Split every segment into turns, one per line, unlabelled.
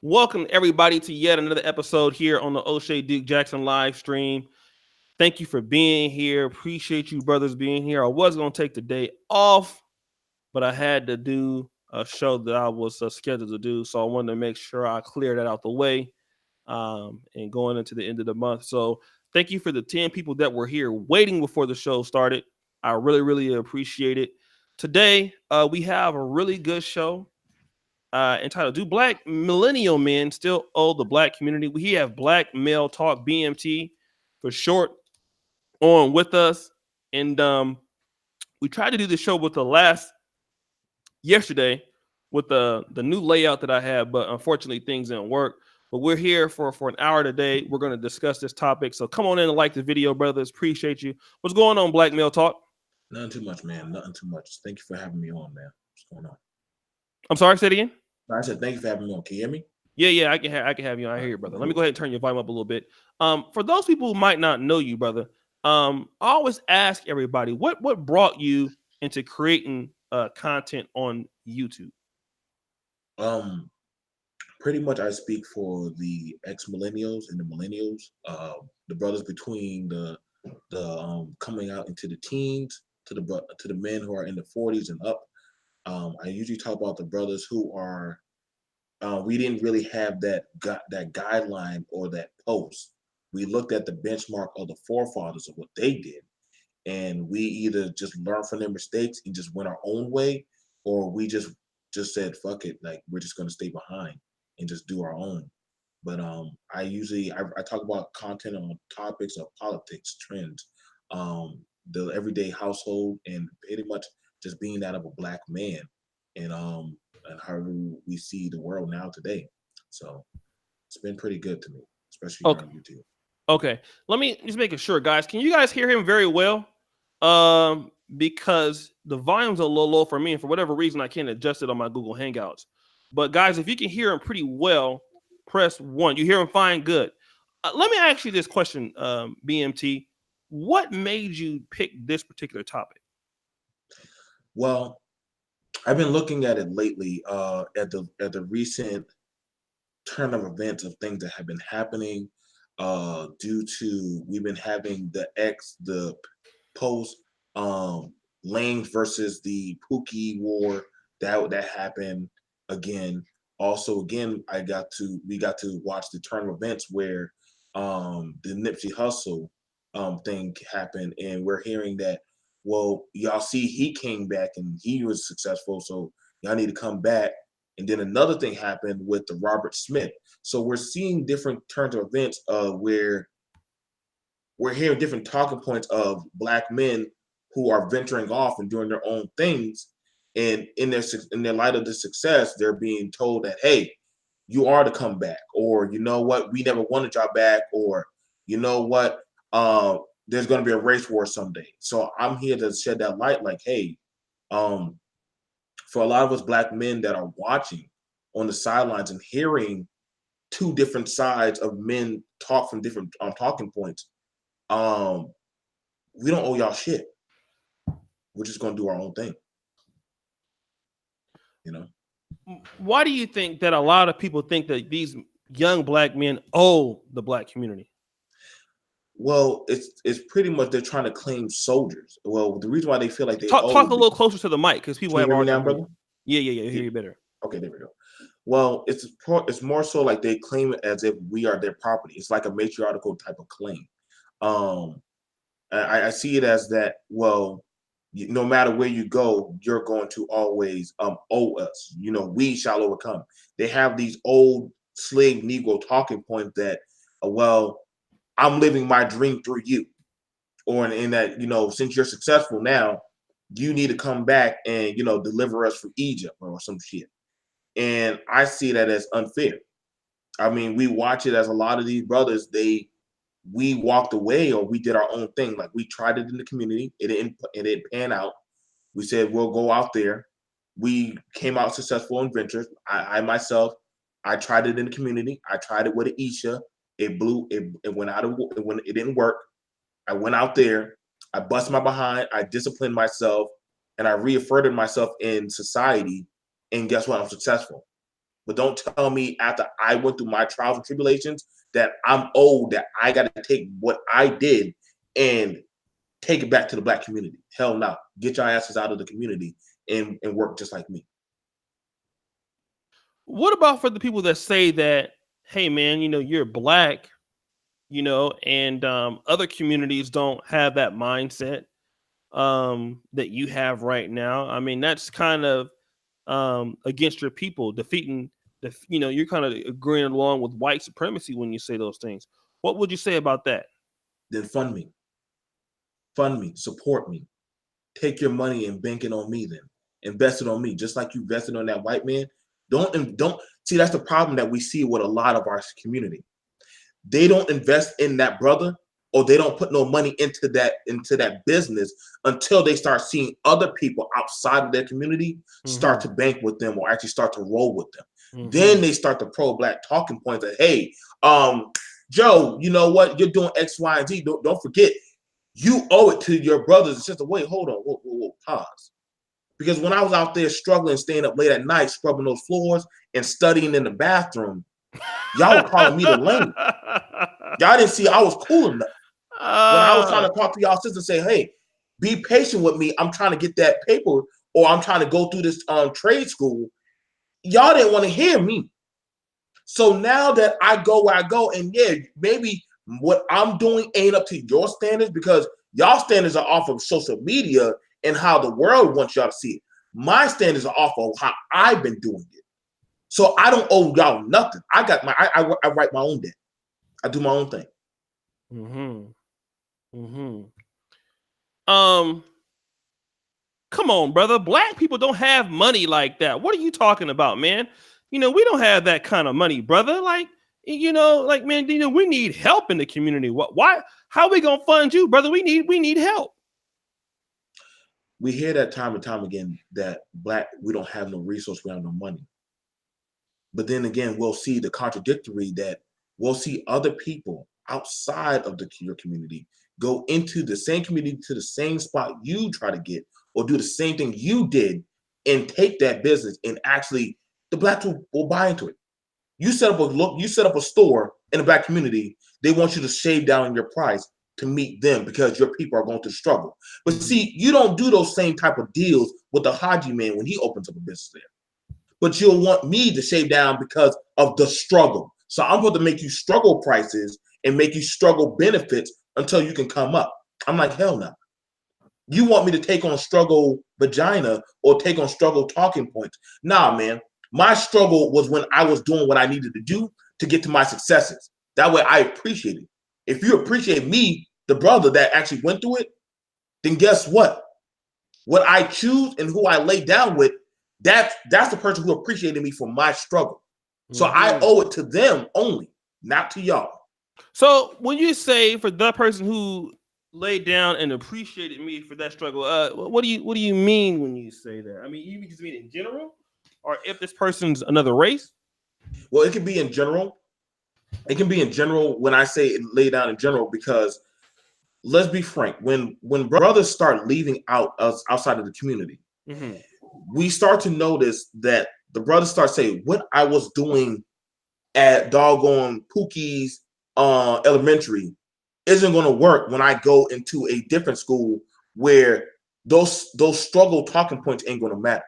Welcome everybody to yet another episode here on the O'Shea Duke Jackson live stream. Thank you for being here. Appreciate you brothers being here. I was going to take the day off, but I had to do a show that I was scheduled to do. So I wanted to make sure I clear that out the way and going into the end of the month. So thank you for the 10 people that were here waiting before the show started. I really, really appreciate it. Today, we have a really good show entitled "Do Black Millennial Men Still Owe the Black Community?" We have Black Male Talk (BMT) for short on with us, and we tried to do the show with the last yesterday with the new layout that I had, but unfortunately things didn't work. But we're here for an hour today. We're going to discuss this topic. So come on in and like the video, brothers. Appreciate you. What's going on, Black Male Talk?
Nothing too much, man. Nothing too much. Thank you for having me on, man. What's going on?
I'm sorry, say it again.
I said thank you for having me on. Can you hear me?
Yeah, I can have you. I hear you, brother. Let me go ahead and turn your volume up a little bit. For those people who might not know you, brother, I always ask everybody what brought you into creating content on YouTube.
Um, Pretty much I speak for the ex-millennials and the millennials, the brothers between the coming out into the teens to the men who are in the 40s and up. I usually talk about the brothers who are we didn't really have that guideline or that post. We looked at the benchmark of the forefathers of what they did, and we either just learned from their mistakes and just went our own way, or we just said fuck it, like we're just gonna stay behind and just do our own. But I talk about content on topics of politics, trends, the everyday household, and pretty much just being that of a black man, and how we see the world now today. So it's been pretty good to me, especially here
Okay,
on YouTube.
okay. Let me just make it sure, guys. Can you guys hear him very well? Because the volume's a little low for me, and for whatever reason, I can't adjust it on my Google Hangouts. But guys, if you can hear him pretty well, press one. You hear him fine, good. Let me ask you this question, BMT. What made you pick this particular topic?
Well, I've been looking at it lately, at the recent turn of events of things that have been happening, due to we've been having the post Lanes versus the Pookie war that happened again. Also, again, we got to watch the turn of events where the Nipsey Hussle thing happened, and we're hearing that, well, y'all see he came back and he was successful, so y'all need to come back. And then another thing happened with the Robert Smith. So we're seeing different turns of events where we're hearing different talking points of black men who are venturing off and doing their own things. And in their light of the success, they're being told that, hey, you are to come back, or you know what, we never wanted y'all back, or you know what, there's going to be a race war someday. So I'm here to shed that light, like, hey, um, for a lot of us black men that are watching on the sidelines and hearing two different sides of men talk from different talking points, um, we don't owe y'all shit. We're just gonna do our own thing, you know.
Why do you think that a lot of people think that these young black men owe the black community?
Well, it's pretty much they're trying to claim soldiers. Well, the reason why they feel like they
Talk
owe,
a little closer to the mic because people
can you
have a
hear me
hard
now,
time hearing
brother?
you. Yeah. I hear you better.
Okay, there we go. Well, it's more so like they claim it as if we are their property. It's like a matriarchal type of claim. Um, I see it as that. Well, no matter where you go, you're going to always owe us. You know, we shall overcome. They have these old slave Negro talking points that, well, I'm living my dream through you, or in that, you know, since you're successful now, you need to come back and, you know, deliver us from Egypt or some shit. And I see that as unfair. I mean, we watch it as a lot of these brothers, we walked away or we did our own thing. Like we tried it in the community, it didn't pan out. We said we'll go out there. We came out successful in ventures. I myself, I tried it in the community. I tried it with Aisha. It blew. It went out of. It didn't work. I went out there. I bust my behind. I disciplined myself, and I reaffirmed myself in society. And guess what? I'm successful. But don't tell me after I went through my trials and tribulations that I'm old, that I got to take what I did and take it back to the black community. Hell no. Get your asses out of the community and work just like me.
What about for the people that say that, hey man, you're black, and other communities don't have that mindset that you have right now? I mean, that's kind of against your people, defeating you're kind of agreeing along with white supremacy when you say those things. What would you say about that?
Then fund me, support me. Take your money and bank it on me then. Invest it on me, just like you invested on that white man. Don't see, that's the problem that we see with a lot of our community. They don't invest in that brother, or they don't put no money into that business until they start seeing other people outside of their community start
Mm-hmm.
to bank with them or actually start to roll with them.
Mm-hmm.
Then they start the pro-black talking points that, hey, Joe, you know what? You're doing X, Y, and Z. Don't forget, you owe it to your brothers and sisters. Wait, hold on, whoa, pause. Because when I was out there struggling, staying up late at night, scrubbing those floors and studying in the bathroom, y'all were calling me the lame. Y'all didn't see I was cool enough. When I was trying
uh,
to talk to y'all sisters and say, hey, be patient with me. I'm trying to get that paper, or I'm trying to go through this trade school. Y'all didn't want to hear me. So now that I go where I go, and yeah, maybe what I'm doing ain't up to your standards, because y'all standards are off of social media and how the world wants y'all to see it. My standards are off of how I've been doing it. So I don't owe y'all nothing. I write my own debt. I do my own thing.
mm-hmm. Mm-hmm. um Come on, brother. Black people don't have money like that. What are you talking about, man? We don't have that kind of money, brother. Like, like, man, we need help in the community. What? Why? How we gonna fund you, brother? We need help.
We hear that time and time again that black, we don't have no resource, we have no money. But then again, we'll see the contradictory that we'll see other people outside of your community go into the same community, to the same spot you try to get, or do the same thing you did, and take that business, and actually the blacks will buy into it. You set up a store in the black community. They want you to shave down your price to meet them because your people are going to struggle. But see, you don't do those same type of deals with the Haji man when he opens up a business there. But you'll want me to shave down because of the struggle. So I'm going to make you struggle prices and make you struggle benefits until you can come up. I'm like, hell no. You want me to take on struggle vagina or take on struggle talking points? Nah, man. My struggle was when I was doing what I needed to do to get to my successes. That way I appreciate it. If you appreciate me, the brother that actually went through it, then guess what? What I choose and who I lay down with, that's the person who appreciated me for my struggle. So I
Mm-hmm.
owe it to them only, not to y'all.
So when you say for the person who laid down and appreciated me for that struggle, what do you mean when you say that? I mean, you just mean in general, or if this person's another race?
Well, it can be in general. It can be in general when I say lay down in general, because let's be frank, when brothers start leaving out us outside of the community,
Mm-hmm.
we start to notice that the brothers start saying what I was doing at doggone Pookie's elementary isn't going to work when I go into a different school where those struggle talking points ain't going to matter.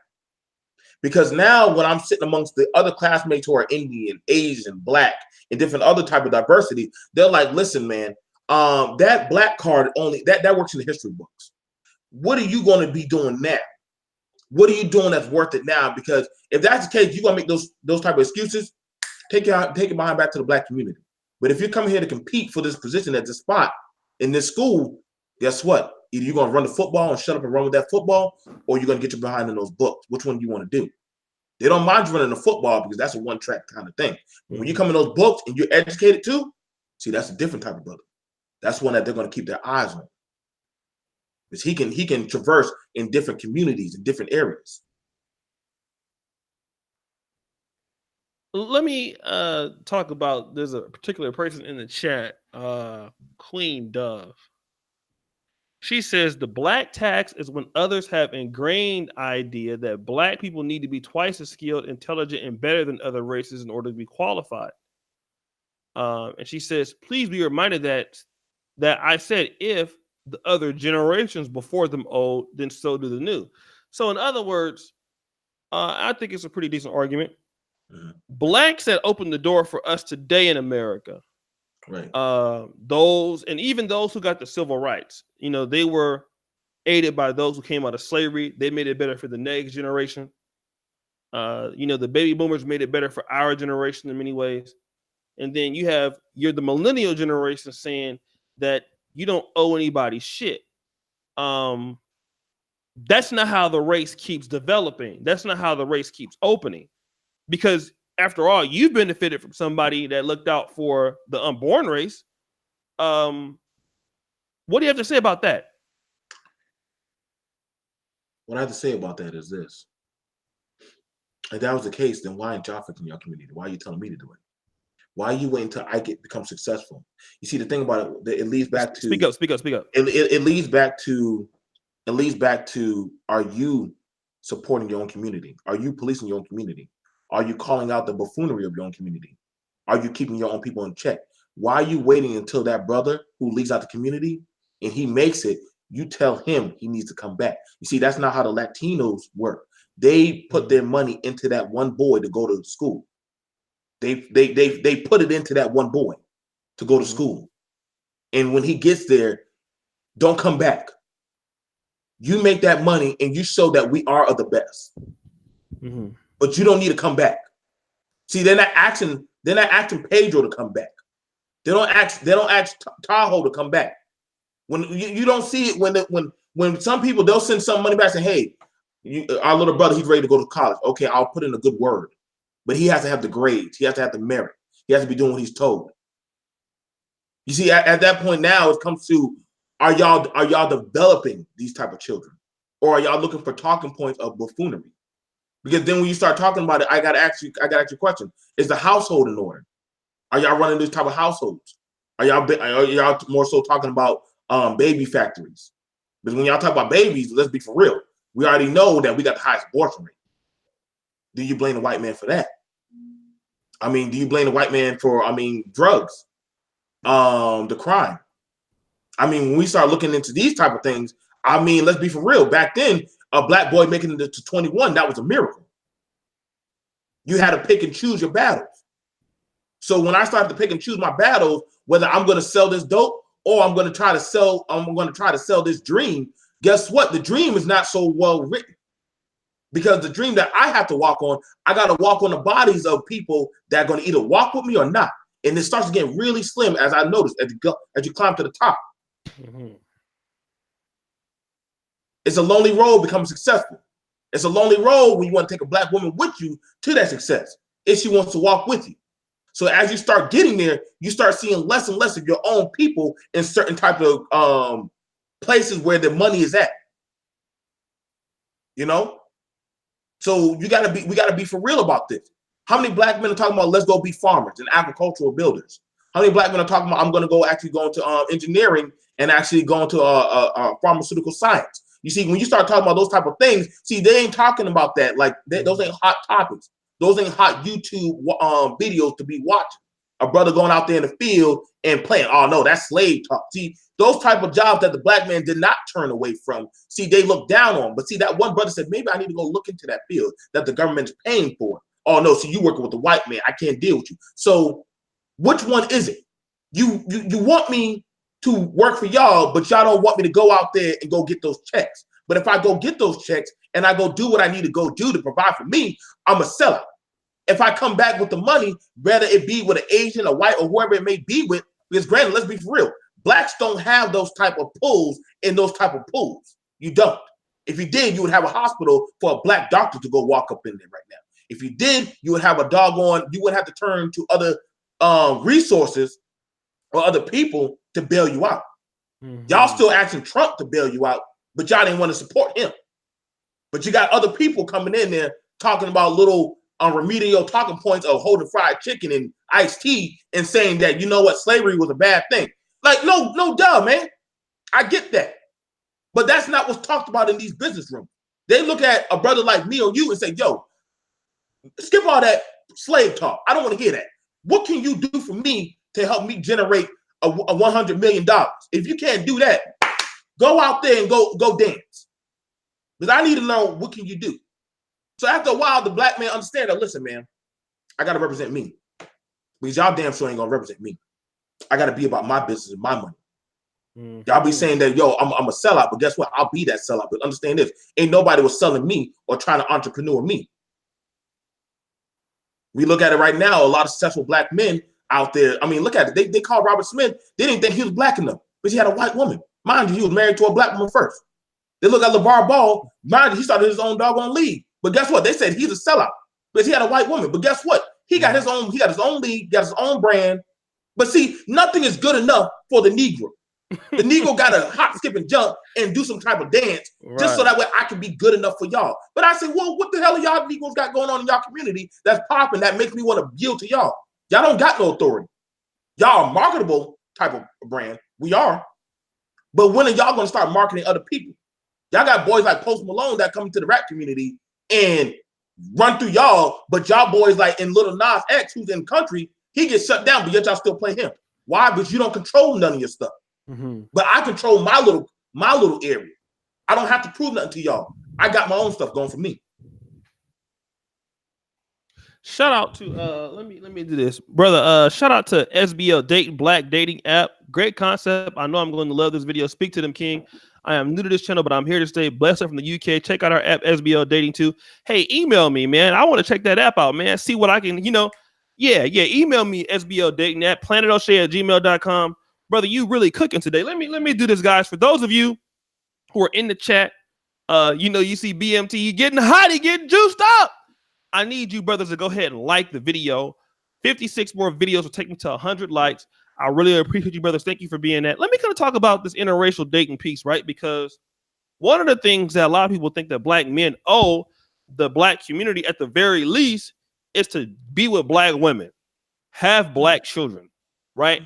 Because now when I'm sitting amongst the other classmates who are Indian, Asian, black, and different other type of diversity, they're like, listen, man, that black card only that works in the history books. What are you going to be doing now? What are you doing that's worth it now? Because if that's the case, you're gonna make those type of excuses. Take it behind back to the black community. But if you're coming here to compete for this position at this spot in this school, guess what? Either you're gonna run the football and shut up and run with that football, or you're gonna get your behind in those books. Which one do you want to do? They don't mind you running the football because that's a one-track kind of thing. But when you
Mm-hmm.
come in those books and you're educated too, see, that's a different type of brother. That's one that they're gonna keep their eyes on. Because he can traverse in different communities in different areas.
Let me talk about, there's a particular person in the chat, Queen Dove. She says the black tax is when others have ingrained idea that black people need to be twice as skilled, intelligent, and better than other races in order to be qualified. And she says, please be reminded that I said if the other generations before them old, then so do the new. So in other words, I think it's a pretty decent argument.
Mhm.
Blacks that opened the door for us today in America,
Right.
those and even those who got the civil rights, they were aided by those who came out of slavery. They made it better for the next generation. The baby boomers made it better for our generation in many ways. And then you're the millennial generation saying that you don't owe anybody shit. Um, that's not how the race keeps developing. That's not how the race keeps opening. Because after all, you benefited from somebody that looked out for the unborn race. What do you have to say about that?
What I have to say about that is this. If that was the case, then why ain't y'all fixing your community? Why are you telling me to do it? Why are you waiting until I become successful? You see, the thing about it, it leads back to
Speak up.
it leads back to are you supporting your own community? Are you policing your own community? Are you calling out the buffoonery of your own community? Are you keeping your own people in check? Why are you waiting until that brother who leaves out the community and he makes it, you tell him he needs to come back? You see, that's not how the Latinos work. They put their money into that one boy to go to school. They put it into that one boy to go to school. And when he gets there, don't come back. You make that money and you show that we are of the best.
Mm-hmm.
But you don't need to come back. See, they're not asking Pedro to come back. They don't ask Tahoe to come back. When you don't see it when some people, they'll send some money back saying, hey, our little brother, he's ready to go to college. Okay, I'll put in a good word. But he has to have the grades. He has to have the merit. He has to be doing what he's told. You see, at that point now, it comes to, are y'all developing these type of children? Or are y'all looking for talking points of buffoonery? Because then when you start talking about it, I gotta ask you a question. Is the household in order? Are y'all running this type of households? Are y'all more so talking about baby factories? Because when y'all talk about babies, let's be for real. We already know that we got the highest abortion rate. Do you blame the white man for that? I mean, do you blame the white man for, drugs, the crime? I mean, when we start looking into these type of things, I mean, let's be for real. Back then, a black boy making it to 21, that was a miracle. You had to pick and choose your battles. So when I started to pick and choose my battles, whether I'm going to sell this dope or I'm going to try to sell this dream, guess what? The dream is not so well written. Because the dream that I have to walk on, I got to walk on the bodies of people that are going to either walk with me or not. And it starts to get really slim, as I noticed, as you climb to the top.
Mm-hmm.
It's a lonely road becoming successful. It's a lonely road when you want to take a black woman with you to that success, if she wants to walk with you. So as you start getting there, you start seeing less and less of your own people in certain type of places where the money is at. You know? So we gotta be for real about this. How many black men are talking about let's go be farmers and agricultural builders? How many black men are talking about I'm going to go into engineering and actually go into pharmaceutical science? You see, when you start talking about those type of things, see, they ain't talking about that. Like those ain't hot topics. Those ain't hot YouTube videos to be watching. A brother going out there in the field and playing. Oh no, that's slave talk. See, those type of jobs that the black man did not turn away from. See, they look down on. But see, that one brother said, maybe I need to go look into that field that the government's paying for. Oh no, see, you working with the white man. I can't deal with you. So which one is it? You want me to work for y'all, but y'all don't want me to go out there and go get those checks. But if I go get those checks and I go do what I need to go do to provide for me, I'm a sellout. If I come back with the money, whether it be with an Asian, a white, or whoever it may be with, because granted, let's be for real, blacks don't have those type of pulls in those type of pools. You don't. If you did, you would have a hospital for a black doctor to go walk up in there right now. If you did, you would have you would have to turn to other resources or other people to bail you out. Mm-hmm. Y'all still asking Trump to bail you out, but y'all didn't want to support him. But you got other people coming in there talking about little remedial talking points of holding fried chicken and iced tea and saying that, you know what, slavery was a bad thing. Like, no, duh, man. I get that. But that's not what's talked about in these business rooms. They look at a brother like me or you and say, yo, skip all that slave talk. I don't want to hear that. What can you do for me to help me generate a $100 million? If you can't do that, go out there and go dance. Because I need to know, what can you do? So after a while, the black man understand that, listen, man, I got to represent me. Because y'all damn sure ain't going to represent me. I got to be about my business and my money. Y'all be saying that, yo, I'm a sellout, but guess what? I'll be that sellout. But understand this, ain't nobody was selling me or trying to entrepreneur me. We look at it right now, a lot of successful black men out there. I mean, look at it. They called Robert Smith. They didn't think he was black enough, but he had a white woman. Mind you, he was married to a black woman first. They look at LeVar Ball. Mind you, he started his own doggone league. But guess what? They said he's a sellout because he had a white woman. But guess what? He got his own. He got his own league, got his own brand. But see, nothing is good enough for the Negro. The Negro got to hop, skip, and jump and do some type of dance just so that way I can be good enough for y'all. But I say, well, what the hell are y'all Negroes got going on in y'all community that's popping that makes me want to yield to y'all? Y'all don't got no authority. Y'all are a marketable type of brand. We are. But when are y'all going to start marketing other people? Y'all got boys like Post Malone that come into the rap community and run through y'all, but y'all boys like in Little Nas X, who's in country, he gets shut down, but yet y'all still play him. Why? Because you don't control none of your stuff. But I control my little area. I don't have to prove nothing to y'all. I got my own stuff going for me.
Shout out to let me do this, brother. Shout out to SBL Black Dating App. Great concept. I know I'm going to love this video. Speak to them, King. I am new to this channel, but I'm here to stay. Blessed from the UK. Check out our app, SBL Dating too. Hey, email me, man. I want to check that app out, man. See what I can, Yeah. Email me, SBL Dating App, planetoshay@gmail.com. Brother, you really cooking today. Let me do this, guys. For those of you who are in the chat, you see BMT getting hot, he getting juiced up. I need you brothers to go ahead and like the video. 56 more videos will take me to 100 likes. I really appreciate you, brothers. Thank you for being that. Let me kind of talk about this interracial dating piece, right? Because one of the things that a lot of people think that black men owe the black community, at the very least, is to be with black women, have black children, right?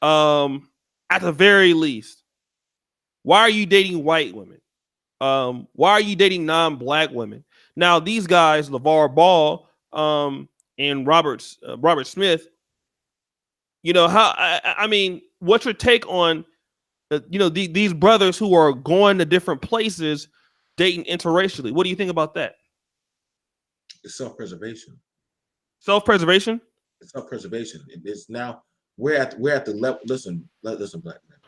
At the very least. Why are you dating white women? Why are you dating non-black women? Now, these guys, LeVar Ball and Robert Smith, what's your take on, these brothers who are going to different places dating interracially? What do you think about that?
It's self-preservation.
Self-preservation?
It's self-preservation. It's now we're at the level. Listen, black men.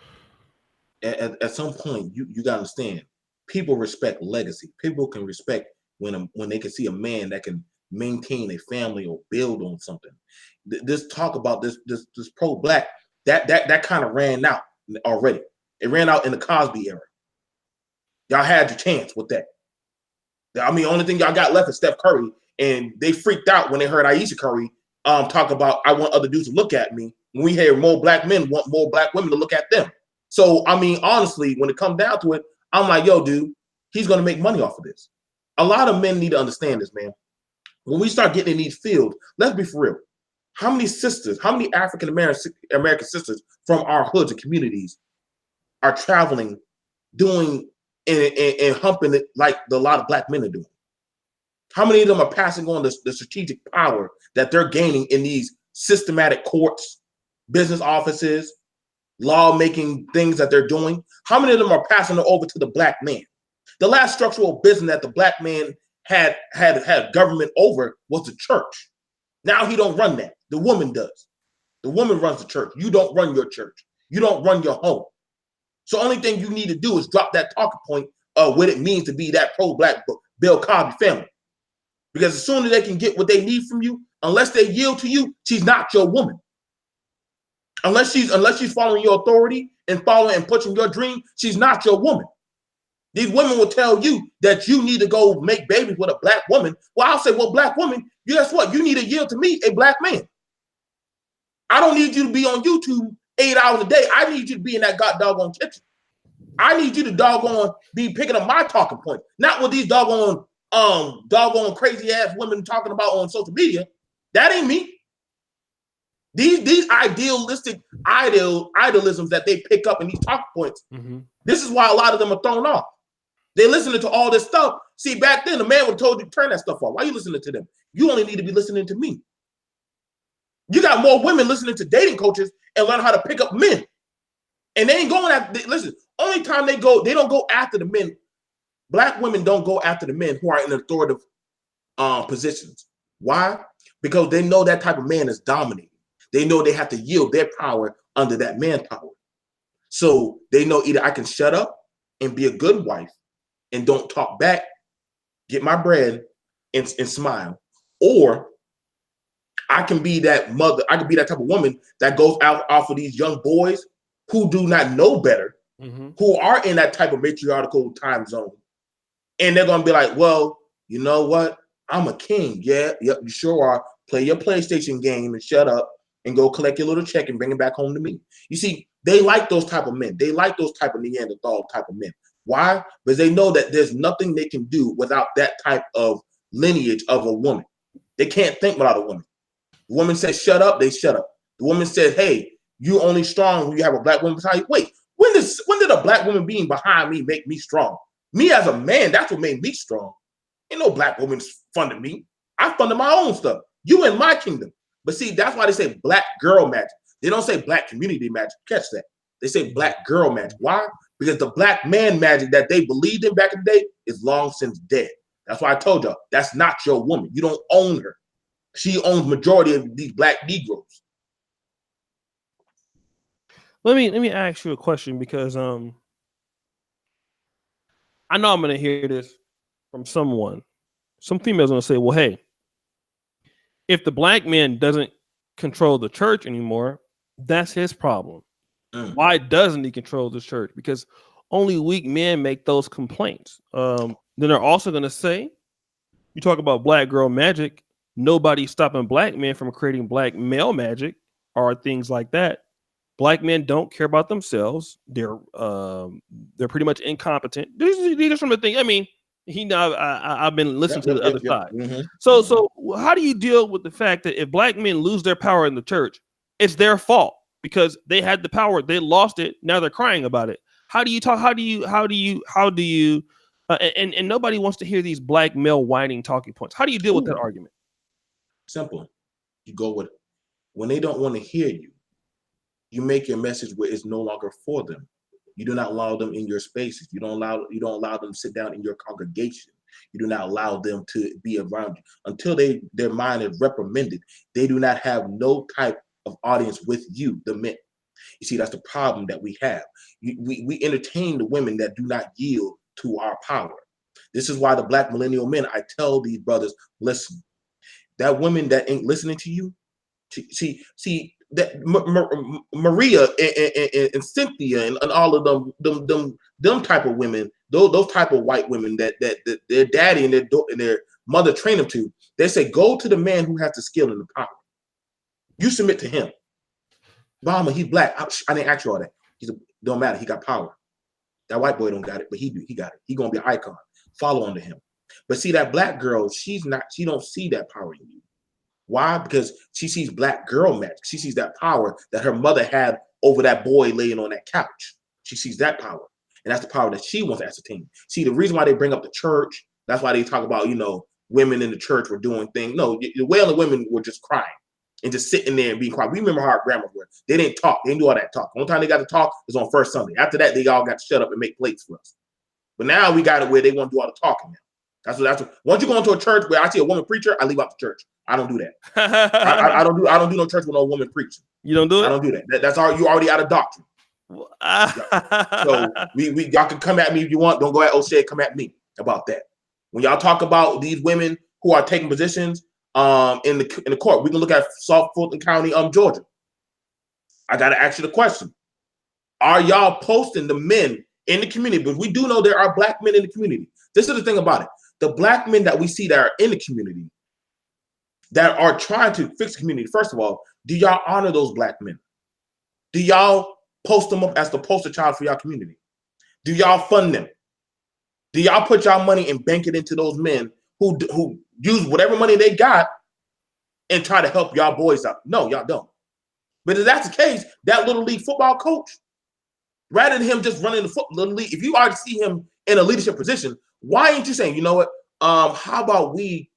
At some point, you gotta understand. People respect legacy. People can respect when they can see a man that can maintain a family or build on something. This talk about this pro-black that kind of ran out already. It ran out in the Cosby era. Y'all had your chance with that. I mean, the only thing y'all got left is Steph Curry, and they freaked out when they heard Aisha Curry talk about, I want other dudes to look at me. When we hear more black men want more black women to look at them. So, I mean, honestly, when it comes down to it, I'm like, yo, dude, he's going to make money off of this. A lot of men need to understand this, man. When we start getting in these fields, let's be for real. How many African American sisters from our hoods and communities are traveling, doing and humping it like a lot of black men are doing? How many of them are passing on the strategic power that they're gaining in these systematic courts, business offices, law-making things that they're doing? How many of them are passing it over to the black man? The last structural business that the black man had government over was the church. Now he don't run that. The woman does. The woman runs the church. You don't run your church. You don't run your home. So only thing you need to do is drop that talking point of what it means to be that pro-black Bill Cosby family. Because as soon as they can get what they need from you, unless they yield to you, she's not your woman. Unless she's following your authority and following and pushing your dream, she's not your woman. These women will tell you that you need to go make babies with a black woman. Well, I'll say, well, black woman, guess what? You need to yield to me, a black man. I don't need you to be on YouTube 8 hours a day. I need you to be in that doggone kitchen. I need you to doggone be picking up my talking points, not what these doggone crazy ass women talking about on social media. That ain't me. These idealistic idolisms that they pick up in these talking points, This is why a lot of them are thrown off. They listening to all this stuff. See, back then, the man would have told you, turn that stuff off. Why are you listening to them? You only need to be listening to me. You got more women listening to dating coaches and learn how to pick up men. And they ain't going after, listen, only time they don't go after the men. Black women don't go after the men who are in authoritative positions. Why? Because they know that type of man is dominating. They know they have to yield their power under that manpower. So they know either I can shut up and be a good wife and don't talk back, get my bread and smile, or I can be that mother, I can be that type of woman that goes out off of these young boys who do not know better, who are in that type of matriarchal time zone. And they're going to be like, well, you know what? I'm a king. Yeah, yep, you sure are. Play your PlayStation game and shut up and go collect your little check and bring it back home to me. You see, they like those type of men. They like those type of Neanderthal type of men. Why? Because they know that there's nothing they can do without that type of lineage of a woman. They can't think without a woman. The woman says, shut up, they shut up. The woman says, hey, you only strong when you have a black woman beside you. Wait, when did a black woman being behind me make me strong? Me as a man, that's what made me strong. Ain't no black woman funding me. I funded my own stuff. You in my kingdom. But see, that's why they say black girl magic. They don't say black community magic. Catch that. They say black girl magic. Why? Because the black man magic that they believed in back in the day is long since dead. That's why I told y'all, that's not your woman. You don't own her. She owns majority of these black Negroes.
Let me ask you a question, because I know I'm gonna hear this from someone. Some females gonna say, well, hey, if the black man doesn't control the church anymore, that's his problem. Why doesn't he control the church? Because only weak men make those complaints. Then they're also going to say, you talk about black girl magic, nobody's stopping black men from creating black male magic or things like that. Black men don't care about themselves. They're pretty much incompetent. These are some of the things. I mean, I've been listening to the other side. So how do you deal with the fact that if black men lose their power in the church, it's their fault because they had the power, they lost it, now they're crying about it? How do you talk? How do you and nobody wants to hear these black male whining talking points. How do you deal with that argument?
Simple. You go with it. When they don't want to hear you, you make your message where it's no longer for them. You do not allow them in your spaces. You don't allow them to sit down in your congregation. You do not allow them to be around you until their mind is reprimanded. They do not have no type of audience with you, the men. You see, that's the problem that we have. We entertain the women that do not yield to our power. This is why the black millennial men, I tell these brothers, listen, that women that ain't listening to you, see that Maria and Cynthia and all of them type of women, those type of white women that their daddy and their mother train them to, they say, go to the man who has the skill and the power. You submit to him. Obama, he's black. I didn't ask you all that. Don't matter. He got power. That white boy don't got it, but he do. He got it. He gonna be an icon. Follow under him. But see, that black girl, she don't see that power in you. Why? Because she sees black girl magic. She sees that power that her mother had over that boy laying on that couch. She sees that power. And that's the power that she wants to ascertain. See, the reason why they bring up the church, that's why they talk about, women in the church were doing things. No, the wailing women were just crying and just sitting there and being quiet. We remember how our grandmas were. They didn't talk. They didn't do all that talk. The only time they got to talk was on first Sunday. After that, they all got to shut up and make plates for us. But now we got it where they want to do all the talking now. That's what. Once you go into a church where I see a woman preacher, I leave out the church. I don't do that. I don't do no church with no woman preaching.
You don't do it?
I don't do that. That's all. You already out of doctrine. So we y'all can come at me if you want. Don't go at O'Shea. Come at me about that. When y'all talk about these women who are taking positions in the court, we can look at Fulton County, Georgia. I got to ask you the question: are y'all posting the men in the community? But we do know there are black men in the community. This is the thing about it. The black men that we see that are in the community that are trying to fix the community, first of all, do y'all honor those black men? Do y'all post them up as the poster child for y'all community? Do y'all fund them? Do y'all put y'all money and bank it into those men who use whatever money they got and try to help y'all boys out? No, y'all don't. But if that's the case, that little league football coach, Rather than him just running the football league, if you already see him in a leadership position, why ain't you saying, you know what? How about we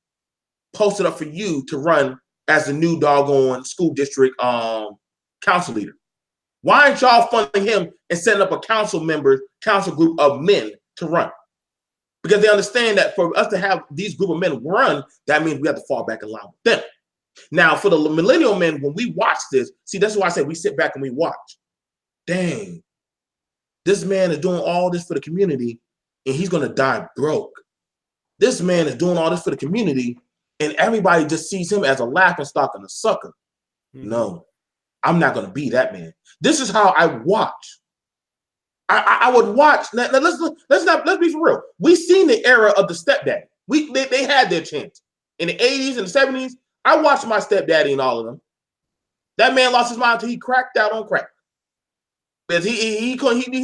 post it up for you to run as the new doggone school district council leader? Why aren't y'all funding him and setting up a council group of men to run? Because they understand that for us to have these group of men run, that means we have to fall back in line with them. Now, for the millennial men, when we watch this, see, that's why I said we sit back and we watch. Dang, this man is doing all this for the community and he's going to die broke. This man is doing all this for the community and everybody just sees him as a laughing stock and a sucker. Mm-hmm. No, I'm not going to be that man. This is how I watch. I would watch. Now, let's be for real. We seen the era of the stepdaddy. They had their chance in the 80s and the 70s. I watched my stepdaddy and all of them. That man lost his mind until he cracked out on crack. Because he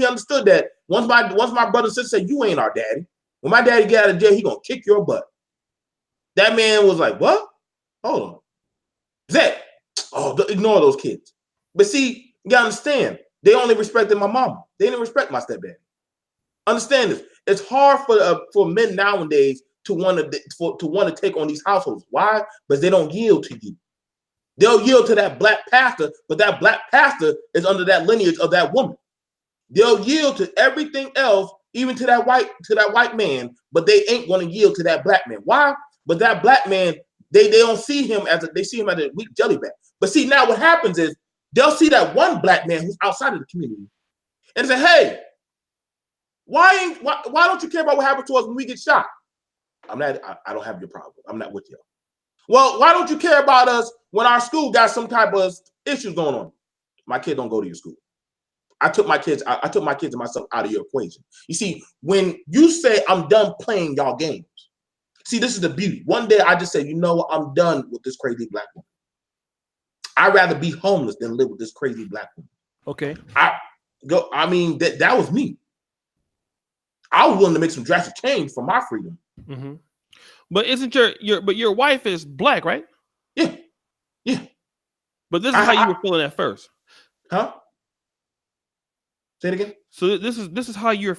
understood that once my brother and sister said, "You ain't our daddy," when my daddy get out of jail, he gonna kick your butt. That man was like, "What? Hold on, Zach. Oh, ignore those kids." But see, you gotta understand. They only respected my mama. They didn't respect my stepdad. Understand this. It's hard for men nowadays to want to take on these households. Why? Because they don't yield to you. They'll yield to that black pastor, but that black pastor is under that lineage of that woman. They'll yield to everything else, even to that white man, but they ain't going to yield to that black man. Why? But that black man, they don't see him they see him as a weak jellyback. But see, now what happens is they'll see that one black man who's outside of the community and say, "Hey, why don't you care about what happened to us when we get shot?" I don't have your problem. I'm not with you. Well, why don't you care about us when our school got some type of issues going on? My kid don't go to your school. I took my kids and myself out of your equation. You see, when you say I'm done playing y'all games, see, this is the beauty. One day I just say, you know what, I'm done with this crazy black woman. I'd rather be homeless than live with this crazy black woman.
Okay.
That was me. I was willing to make some drastic change for my freedom.
Mm-hmm. But isn't your wife is black, right?
Yeah.
But this is how you were feeling at first.
Huh? Say it again.
So this is how you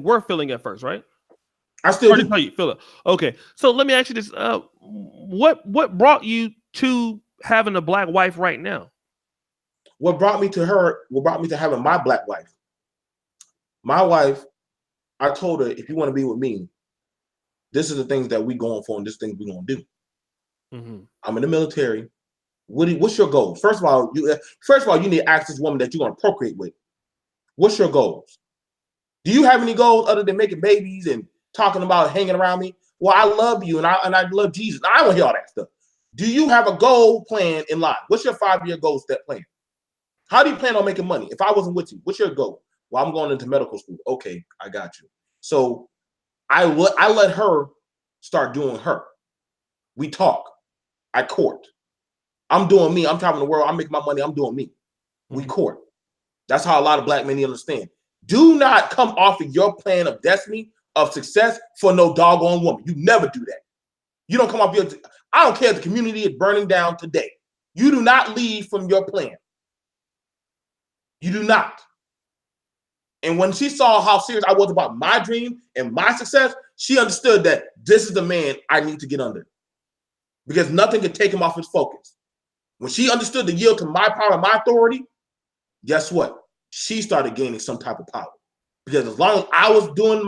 were feeling at first, right?
I still do.
How you feel it. Okay. So let me ask you this: what brought you to having a black wife right now?
What brought me to having my black wife? My wife, I told her, if you want to be with me, this is the things that we going for, and this thing we gonna do. Mm-hmm. I'm in the military. What's your goal? First of all, you need to ask this woman that you're gonna procreate with. What's your goals? Do you have any goals other than making babies and talking about hanging around me? Well, I love you and I love Jesus. I don't hear all that stuff. Do you have a goal plan in life? What's your 5-year goal step plan? How do you plan on making money? If I wasn't with you, what's your goal? Well, I'm going into medical school. Okay, I got you. So I let her start doing her. We talk. I court. I'm doing me. I'm traveling the world. I'm making my money. I'm doing me. Mm-hmm. We court. That's how a lot of black men understand. Do not come off of your plan of destiny, of success for no doggone woman. You never do that. You don't come off your... I don't care if the community is burning down today. You do not leave from your plan. You do not. And when she saw how serious I was about my dream and my success, she understood that this is the man I need to get under. Because nothing can take him off his focus. When she understood the yield to my power and my authority, guess what? She started gaining some type of power. Because as long as I was doing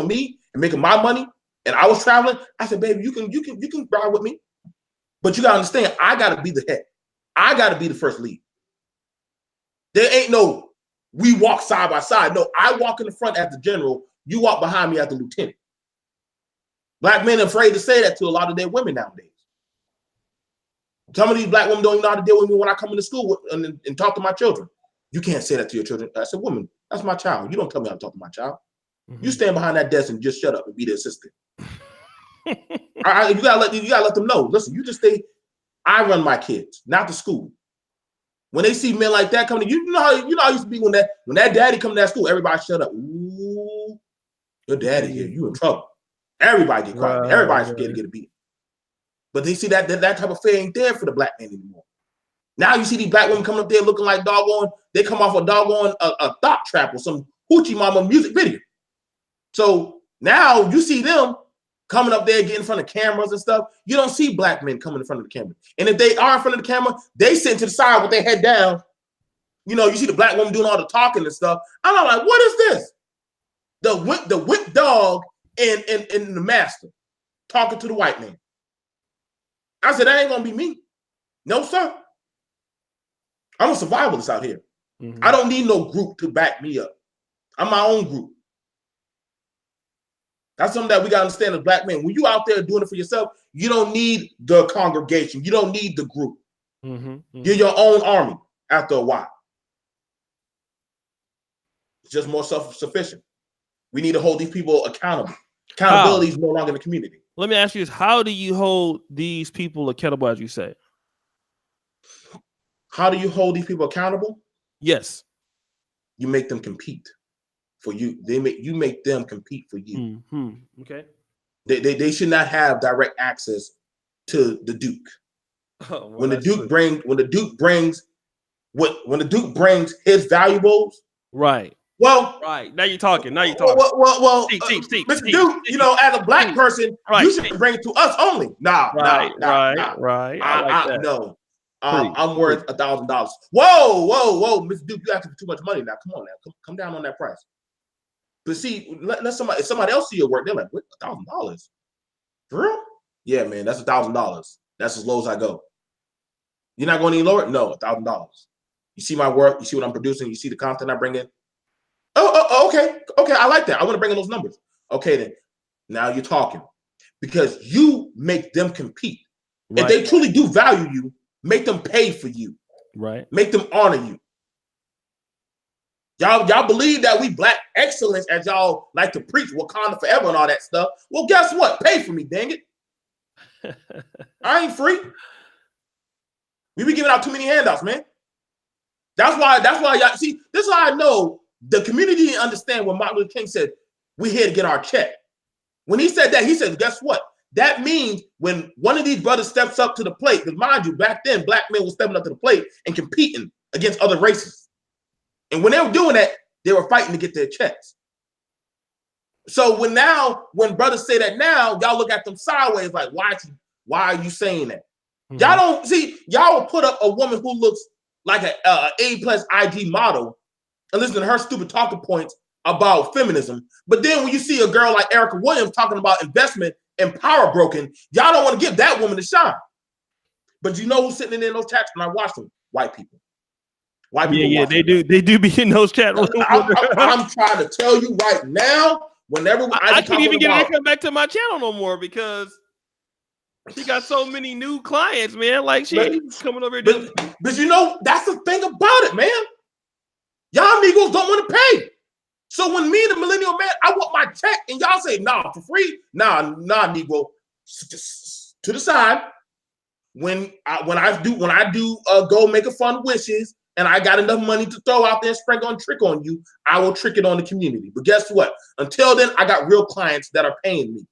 me and making my money, and I was traveling, I said, baby, you can ride with me. But you gotta understand, I gotta be the head. I gotta be the first lead. There ain't no we walk side by side. No, I walk in the front as the general, you walk behind me as the lieutenant. Black men are afraid to say that to a lot of their women nowadays. Some of these black women don't even know how to deal with me when I come into school and talk to my children. You can't say that to your children. I said, woman, that's my child. You don't tell me how to talk to my child. Mm-hmm. You stand behind that desk and just shut up and be the assistant. You gotta let them know. Listen, you just stay. I run my kids, not the school. When they see men like that coming, you know how it used to be when that daddy come to that school, everybody shut up. Ooh, your daddy here, you in trouble. Everybody get quiet. Right, everybody's scared to get a beat. But they see that type of fear ain't there for the black man anymore. Now you see these black women coming up there looking like doggone, they come off a doggone a thought trap or some hoochie mama music video. So now you see them coming up there, getting in front of cameras and stuff. You don't see black men coming in front of the camera. And if they are in front of the camera, they sit to the side with their head down. You know, you see the black woman doing all the talking and stuff. I'm like, what is this? The whip dog and the master talking to the white man. I said, that ain't gonna be me. No, sir. I'm a survivalist out here. Mm-hmm. I don't need no group to back me up. I'm my own group. That's something that we got to understand as black men. When you out there doing it for yourself, you don't need the congregation. You don't need the group. Mm-hmm. Mm-hmm. You're your own army after a while. It's just more self-sufficient. We need to hold these people accountable. Accountability is no longer in the community.
Let me ask you this. How do you hold these people accountable, as you say?
How do you hold these people accountable?
Yes.
You make them compete for you. You make them compete for you.
Mm-hmm. Okay.
They should not have direct access to the Duke. Oh, well, when the Duke brings his valuables.
Right.
Well,
right. Now you're talking.
Well, Mr. Duke, you know, as a black person, you should bring it to us only. Nah.
Right. I like that.
No. I'm worth $1,000. Whoa, Mr. Duke, you asking for too much money now. Come on now, come down on that price. But see, let somebody else see your work. They're like, what, $1,000? For real? Yeah, man, that's $1,000. That's as low as I go. You're not going any lower? No, $1,000. You see my work. You see what I'm producing. You see the content I bring in. Oh, okay. I like that. I want to bring in those numbers. Okay, then. Now you're talking because you make them compete. Right. If they truly do value you, make them pay for you.
Right.
Make them honor you. Y'all believe that we black excellence, as y'all like to preach Wakanda forever and all that stuff. Well, guess what? Pay for me, dang it. I ain't free. We be giving out too many handouts, man. That's why y'all see, this is how I know the community didn't understand when Martin Luther King said, we're here to get our check. When he said that, he said, guess what? That means when one of these brothers steps up to the plate, because mind you, back then, black men were stepping up to the plate and competing against other races. And when they were doing that, they were fighting to get their checks. So when brothers say that now, y'all look at them sideways like, why are you saying that? Mm-hmm. Y'all don't see, y'all will put up a woman who looks like an A+ IG model and listen to her stupid talking points about feminism. But then when you see a girl like Erica Williams talking about investment and power broken, y'all don't want to give that woman a shot. But you know who's sitting in those chats? And I watch them, white people. White people.
Yeah, they do. They do be in those chat rooms.
I'm trying to tell you right now. Whenever
I can't even get her to come back to my channel no more because she got so many new clients, man. Like she's coming over here.
But you know, that's the thing about it, man. Y'all Negroes don't want to pay. So when me, the millennial man, I want my check, and y'all say, nah, for free. Nah, Negro. To the side. When I do go make a fun wishes, and I got enough money to throw out there and sprinkle and trick on you, I will trick it on the community. But guess what? Until then, I got real clients that are paying me.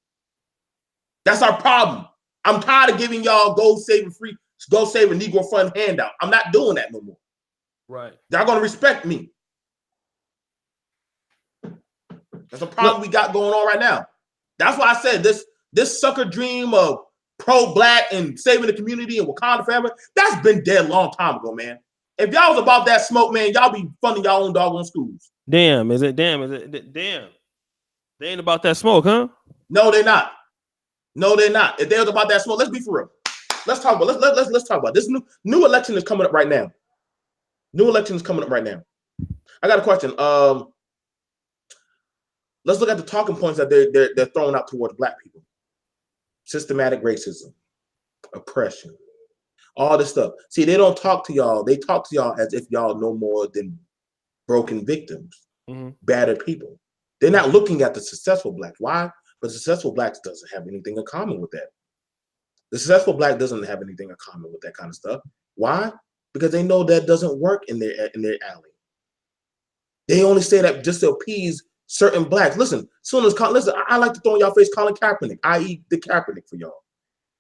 That's our problem. I'm tired of giving y'all go save a Negro fund handout. I'm not doing that no more.
Right.
Y'all gonna respect me. That's a problem we got going on right now. That's why I said this sucker dream of pro-black and saving the community and Wakanda forever, that's been dead a long time ago, man. If y'all was about that smoke, man, y'all be funding y'all own doggone schools.
Damn. They ain't about that smoke, huh?
No, they're not. If they was about that smoke, let's be for real. Let's talk about this new election is coming up right now. I got a question. Let's look at the talking points that they're throwing out towards black people. Systematic racism, oppression, all this stuff. See, they don't talk to y'all. They talk to y'all as if y'all no more than broken victims, battered people. They're not looking at the successful blacks. Why? But successful blacks doesn't have anything in common with that. The successful black doesn't have anything in common with that kind of stuff. Why? Because they know that doesn't work in their alley. They only say that just to appease certain blacks. Listen, I like to throw in y'all face Colin Kaepernick, i.e. the Kaepernick for y'all.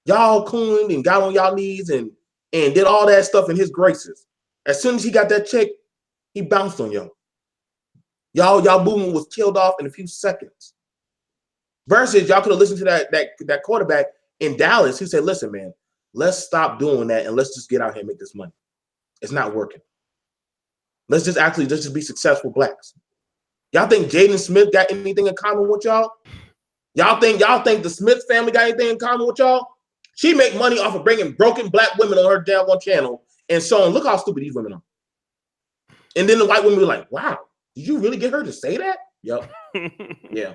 Y'all cooned and got on y'all knees and and did all that stuff in his graces. As soon as he got that check, he bounced on y'all. Y'all movement was killed off in a few seconds. Versus y'all could have listened to that quarterback in Dallas. He said, listen, man, let's stop doing that and let's just get out here and make this money. It's not working. Let's just be successful blacks. Y'all think Jaden Smith got anything in common with y'all? Y'all think the Smith family got anything in common with y'all? She make money off of bringing broken black women on her damn one channel and showing, look how stupid these women are. And then the white women be like, wow, did you really get her to say that? Yep. Yeah.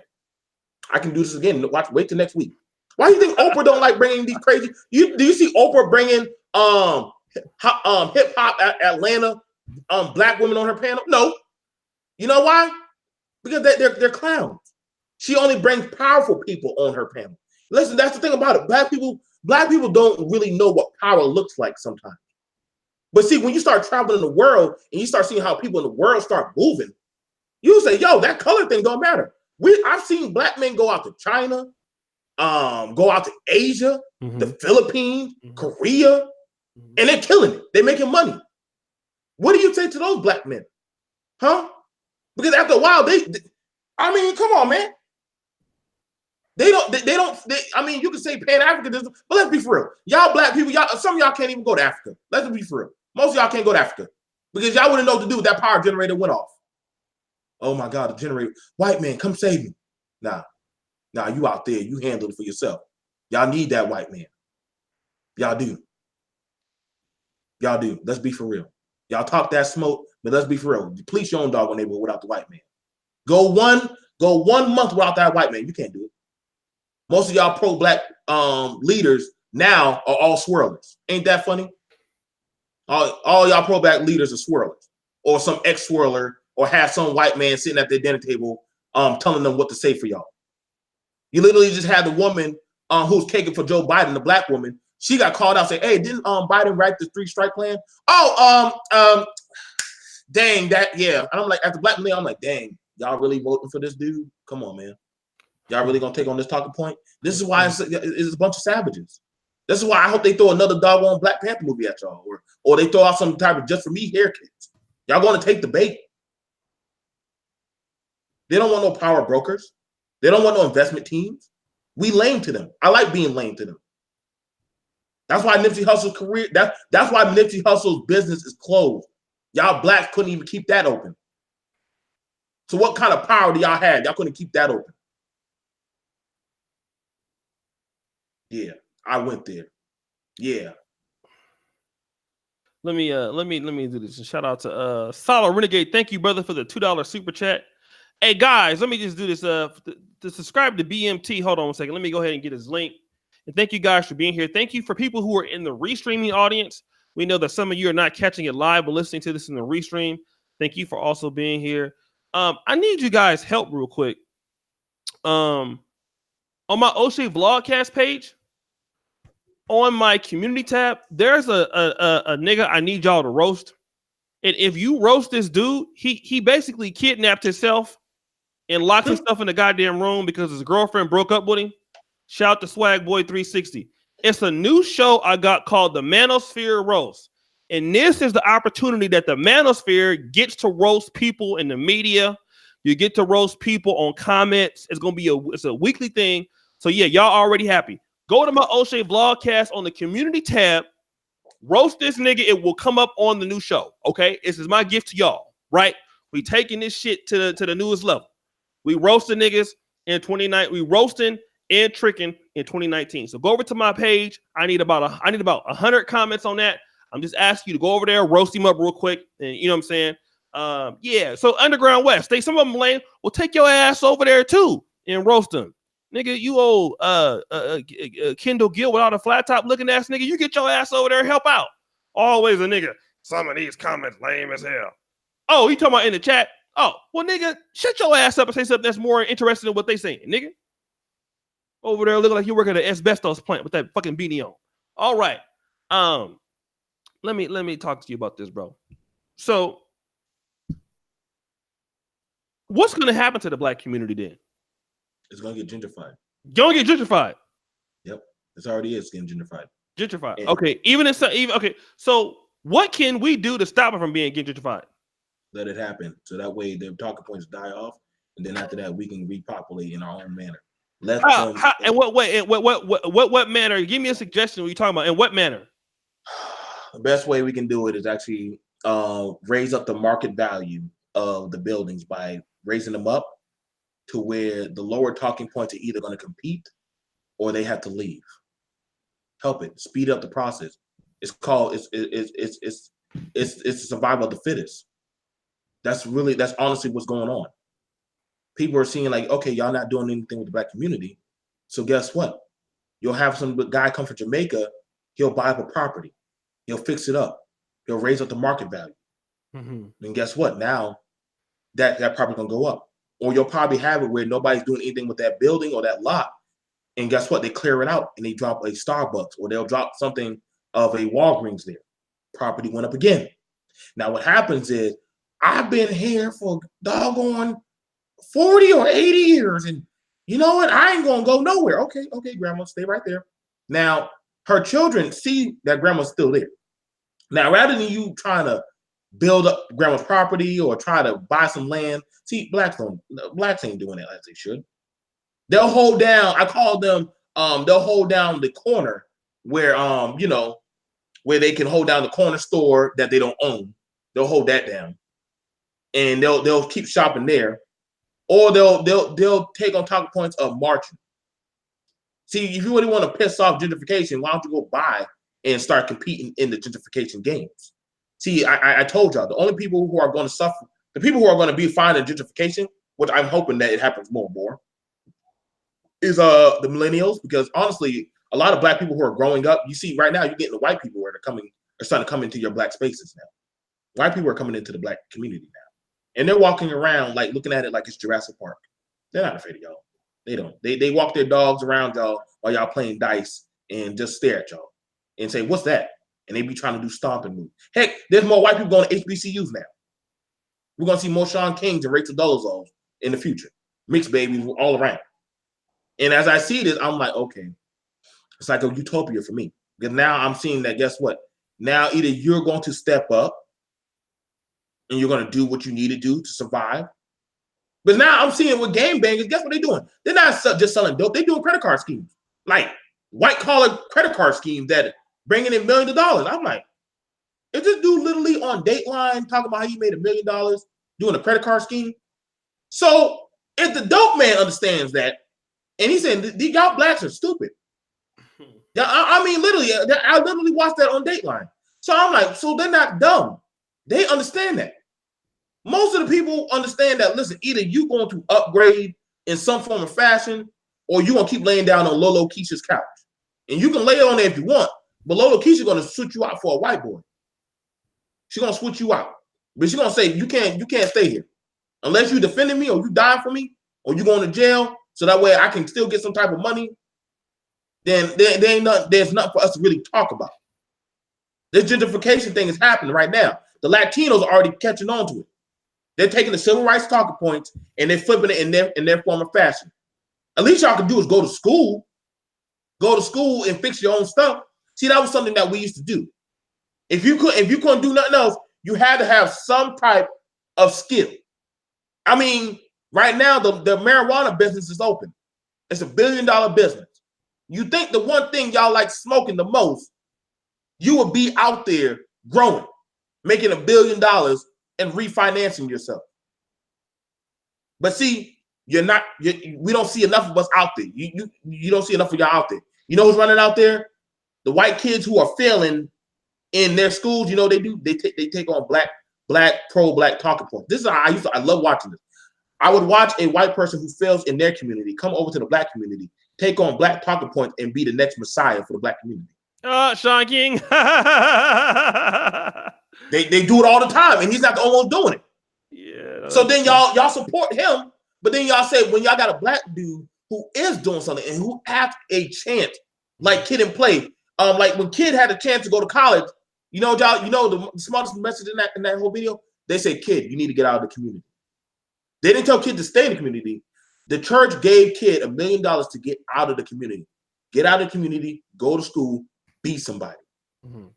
I can do this again. Wait till next week. Why do you think Oprah don't like bringing these crazy? Do you see Oprah bringing hip hop Atlanta black women on her panel? No. You know why? Because they're clowns. She only brings powerful people on her panel. Listen, that's the thing about it. Black people don't really know what power looks like sometimes. But see, when you start traveling the world and you start seeing how people in the world start moving, you say, yo, that color thing don't matter. I've seen black men go out to China, go out to Asia, the Philippines, Korea, and they're killing it. They're making money. What do you say to those black men? Huh? Because after a while, I mean, come on, man. I mean, you can say Pan-Africanism, but let's be for real. Y'all black people, some of y'all can't even go to Africa. Let's be for real. Most of y'all can't go to Africa because y'all wouldn't know what to do with that power generator went off. Oh my God, the generator. White man, come save me. Nah, you out there. You handle it for yourself. Y'all need that white man. Y'all do. Let's be for real. Y'all talk that smoke, but let's be for real. Police your own dog neighborhood without the white man. Go one month without that white man. You can't do it. Most of y'all pro-black leaders now are all swirlers. Ain't that funny? All y'all pro-black leaders are swirlers, or some ex-swirler, or have some white man sitting at their dinner table telling them what to say for y'all. You literally just had the woman who's caking for Joe Biden, the black woman. She got called out, say, hey, didn't Biden write the 3-strike plan? Dang, that, yeah. And I'm like, as a black man, I'm like, dang, y'all really voting for this dude? Come on, man. Y'all really gonna take on this talking point? This is why it's a bunch of savages. This is why I hope they throw another doggone Black Panther movie at y'all, or they throw out some type of just for me haircuts. Y'all gonna take the bait. They don't want no power brokers. They don't want no investment teams. We lame to them. I like being lame to them. That's why Nipsey Hussle's career, that's why Nipsey Hussle's business is closed. Y'all blacks couldn't even keep that open. So what kind of power do y'all have? Y'all couldn't keep that open. Yeah, I went there. Yeah.
Let me do this. Shout out to Solid Renegade. Thank you, brother, for the $2 super chat. Hey guys, let me just do this. To subscribe to BMT. Hold on one second. Let me go ahead and get his link. And thank you guys for being here. Thank you for people who are in the restreaming audience. We know that some of you are not catching it live, but listening to this in the restream. Thank you for also being here. I need you guys' help real quick. On my O'Shea Vlogcast page, on my community tab, there's a nigga I need y'all to roast. And if you roast this dude, he basically kidnapped himself and locked himself in the goddamn room because his girlfriend broke up with him. Shout out to Swag Boy 360. It's a new show I got called the Manosphere Roast. And this is the opportunity that the Manosphere gets to roast people in the media. You get to roast people on comments. It's gonna be it's a weekly thing. So yeah, y'all already happy. Go to my O'Shea Vlogcast on the community tab. Roast this nigga. It will come up on the new show. Okay, this is my gift to y'all. Right? We taking this shit to the newest level. We roasting niggas in 2019. We roasting and tricking in 2019. So go over to my page. I need about 100 comments on that. I'm just asking you to go over there, roast him up real quick, and you know what I'm saying. Yeah. So Underground West, some of them lame. Well, take your ass over there too and roast them, nigga. You old Kendall Gill without a flat top looking ass nigga. You get your ass over there and help out. Always a nigga. Some of these comments lame as hell. Oh, you talking about in the chat? Oh, well, nigga, shut your ass up and say something that's more interesting than what they saying, nigga. Over there looking like you work at an asbestos plant with that fucking beanie on. All right. Let me talk to you about this, bro. So what's gonna happen to the black community then?
It's gonna get gentrified.
Gonna get gentrified.
Yep. It's already is getting gentrified.
Gentrified.
and
Okay. Even okay. So what can we do to stop it from being gentrified?
let it happen. So that way their talking points die off, and then after that we can repopulate in our own manner. Let them.
How in what way? In what manner? Give me a suggestion. What you talking about? In what manner?
The best way we can do it is actually raise up the market value of the buildings by raising them up to where the lower talking points are either going to compete or they have to leave. Help it speed up the process. It's called it's the survival of the fittest. That's honestly what's going on. People are seeing like, okay, y'all not doing anything with the black community, so guess what? You'll have some guy come from Jamaica. He'll buy up a property. He'll fix it up. He'll raise up the market value.
Mm-hmm.
And guess what? Now that property gonna go up. Or you'll probably have it where nobody's doing anything with that building or that lot. And guess what? They clear it out and they drop a Starbucks or they'll drop something of a Walgreens there. Property went up again. Now what happens is I've been here for doggone 40 or 80 years. And you know what? I ain't gonna go nowhere. Okay, grandma, stay right there. Now her children see that grandma's still there. Now, rather than you trying to build up grandma's property or try to buy some land, see, blacks ain't doing it as they should. They'll hold down, I call them, they'll hold down the corner where where they can hold down the corner store that they don't own. They'll hold that down. And they'll keep shopping there. Or they'll take on talking points of marching. See, if you really want to piss off gentrification, why don't you go buy and start competing in the gentrification games? See, I told y'all, the only people who are going to suffer, the people who are going to be fine in gentrification, which I'm hoping that it happens more and more, is the millennials, because honestly, a lot of black people who are growing up, you see right now, you're getting the white people where are starting to come into your black spaces now. White people are coming into the black community now. And they're walking around like looking at it like it's Jurassic Park. They're not afraid of y'all. They don't. They walk their dogs around y'all while y'all playing dice and just stare at y'all and say, "What's that?" And they be trying to do stomping moves. Heck, there's more white people going to HBCUs now. We're gonna see more Sean Kings and Rachel Dollazos in the future. Mixed babies all around. And as I see this, I'm like, okay, it's like a utopia for me. Because now I'm seeing that, guess what? Now either you're going to step up and you're going to do what you need to do to survive. But now I'm seeing with game bangers, guess what they're doing? They're not just selling dope. They're doing credit card schemes. Like white collar credit card schemes that bringing in millions of dollars. I'm like, is this dude literally on Dateline talking about how he made $1 million doing a credit card scheme? So if the dope man understands that, and he's saying, y'all blacks are stupid. I mean, literally, I literally watched that on Dateline. So I'm like, so they're not dumb. They understand that. Most of the people understand that, listen, either you're going to upgrade in some form of fashion, or you're going to keep laying down on Lolo Keisha's couch. And you can lay on there if you want, but Lolo Keisha's going to switch you out for a white boy. She's going to switch you out. But she's going to say, you can't stay here. Unless you defending me or you dying for me or you going to jail so that way I can still get some type of money, then there's nothing for us to really talk about. This gentrification thing is happening right now. The Latinos are already catching on to it. They're taking the civil rights talking points and they're flipping it in their form of fashion. At least y'all can do is go to school. Go to school and fix your own stuff. See, that was something that we used to do. If you couldn't do nothing else, you had to have some type of skill. I mean, right now the marijuana business is open. It's $1 billion business. You think the one thing y'all like smoking the most, you would be out there growing, making $1 billion and refinancing yourself. But see, we don't see enough of us out there. You don't see enough of y'all out there. You know who's running out there? The white kids who are failing in their schools. You know they do. They take on black pro-black talking points. This is how I love watching this. I would watch a white person who fails in their community come over to the black community, take on black talking points, and be the next messiah for the black community.
Sean King.
They do it all the time, and he's not the only one doing it.
Yeah.
So then y'all support him, but then y'all say when y'all got a black dude who is doing something and who has a chance, like Kid and Play, like when Kid had a chance to go to college, y'all, the smartest message in that whole video, they say, Kid, you need to get out of the community. They didn't tell Kid to stay in the community. The church gave Kid $1 million to get out of the community. Get out of the community, go to school, be somebody.
Mm-hmm.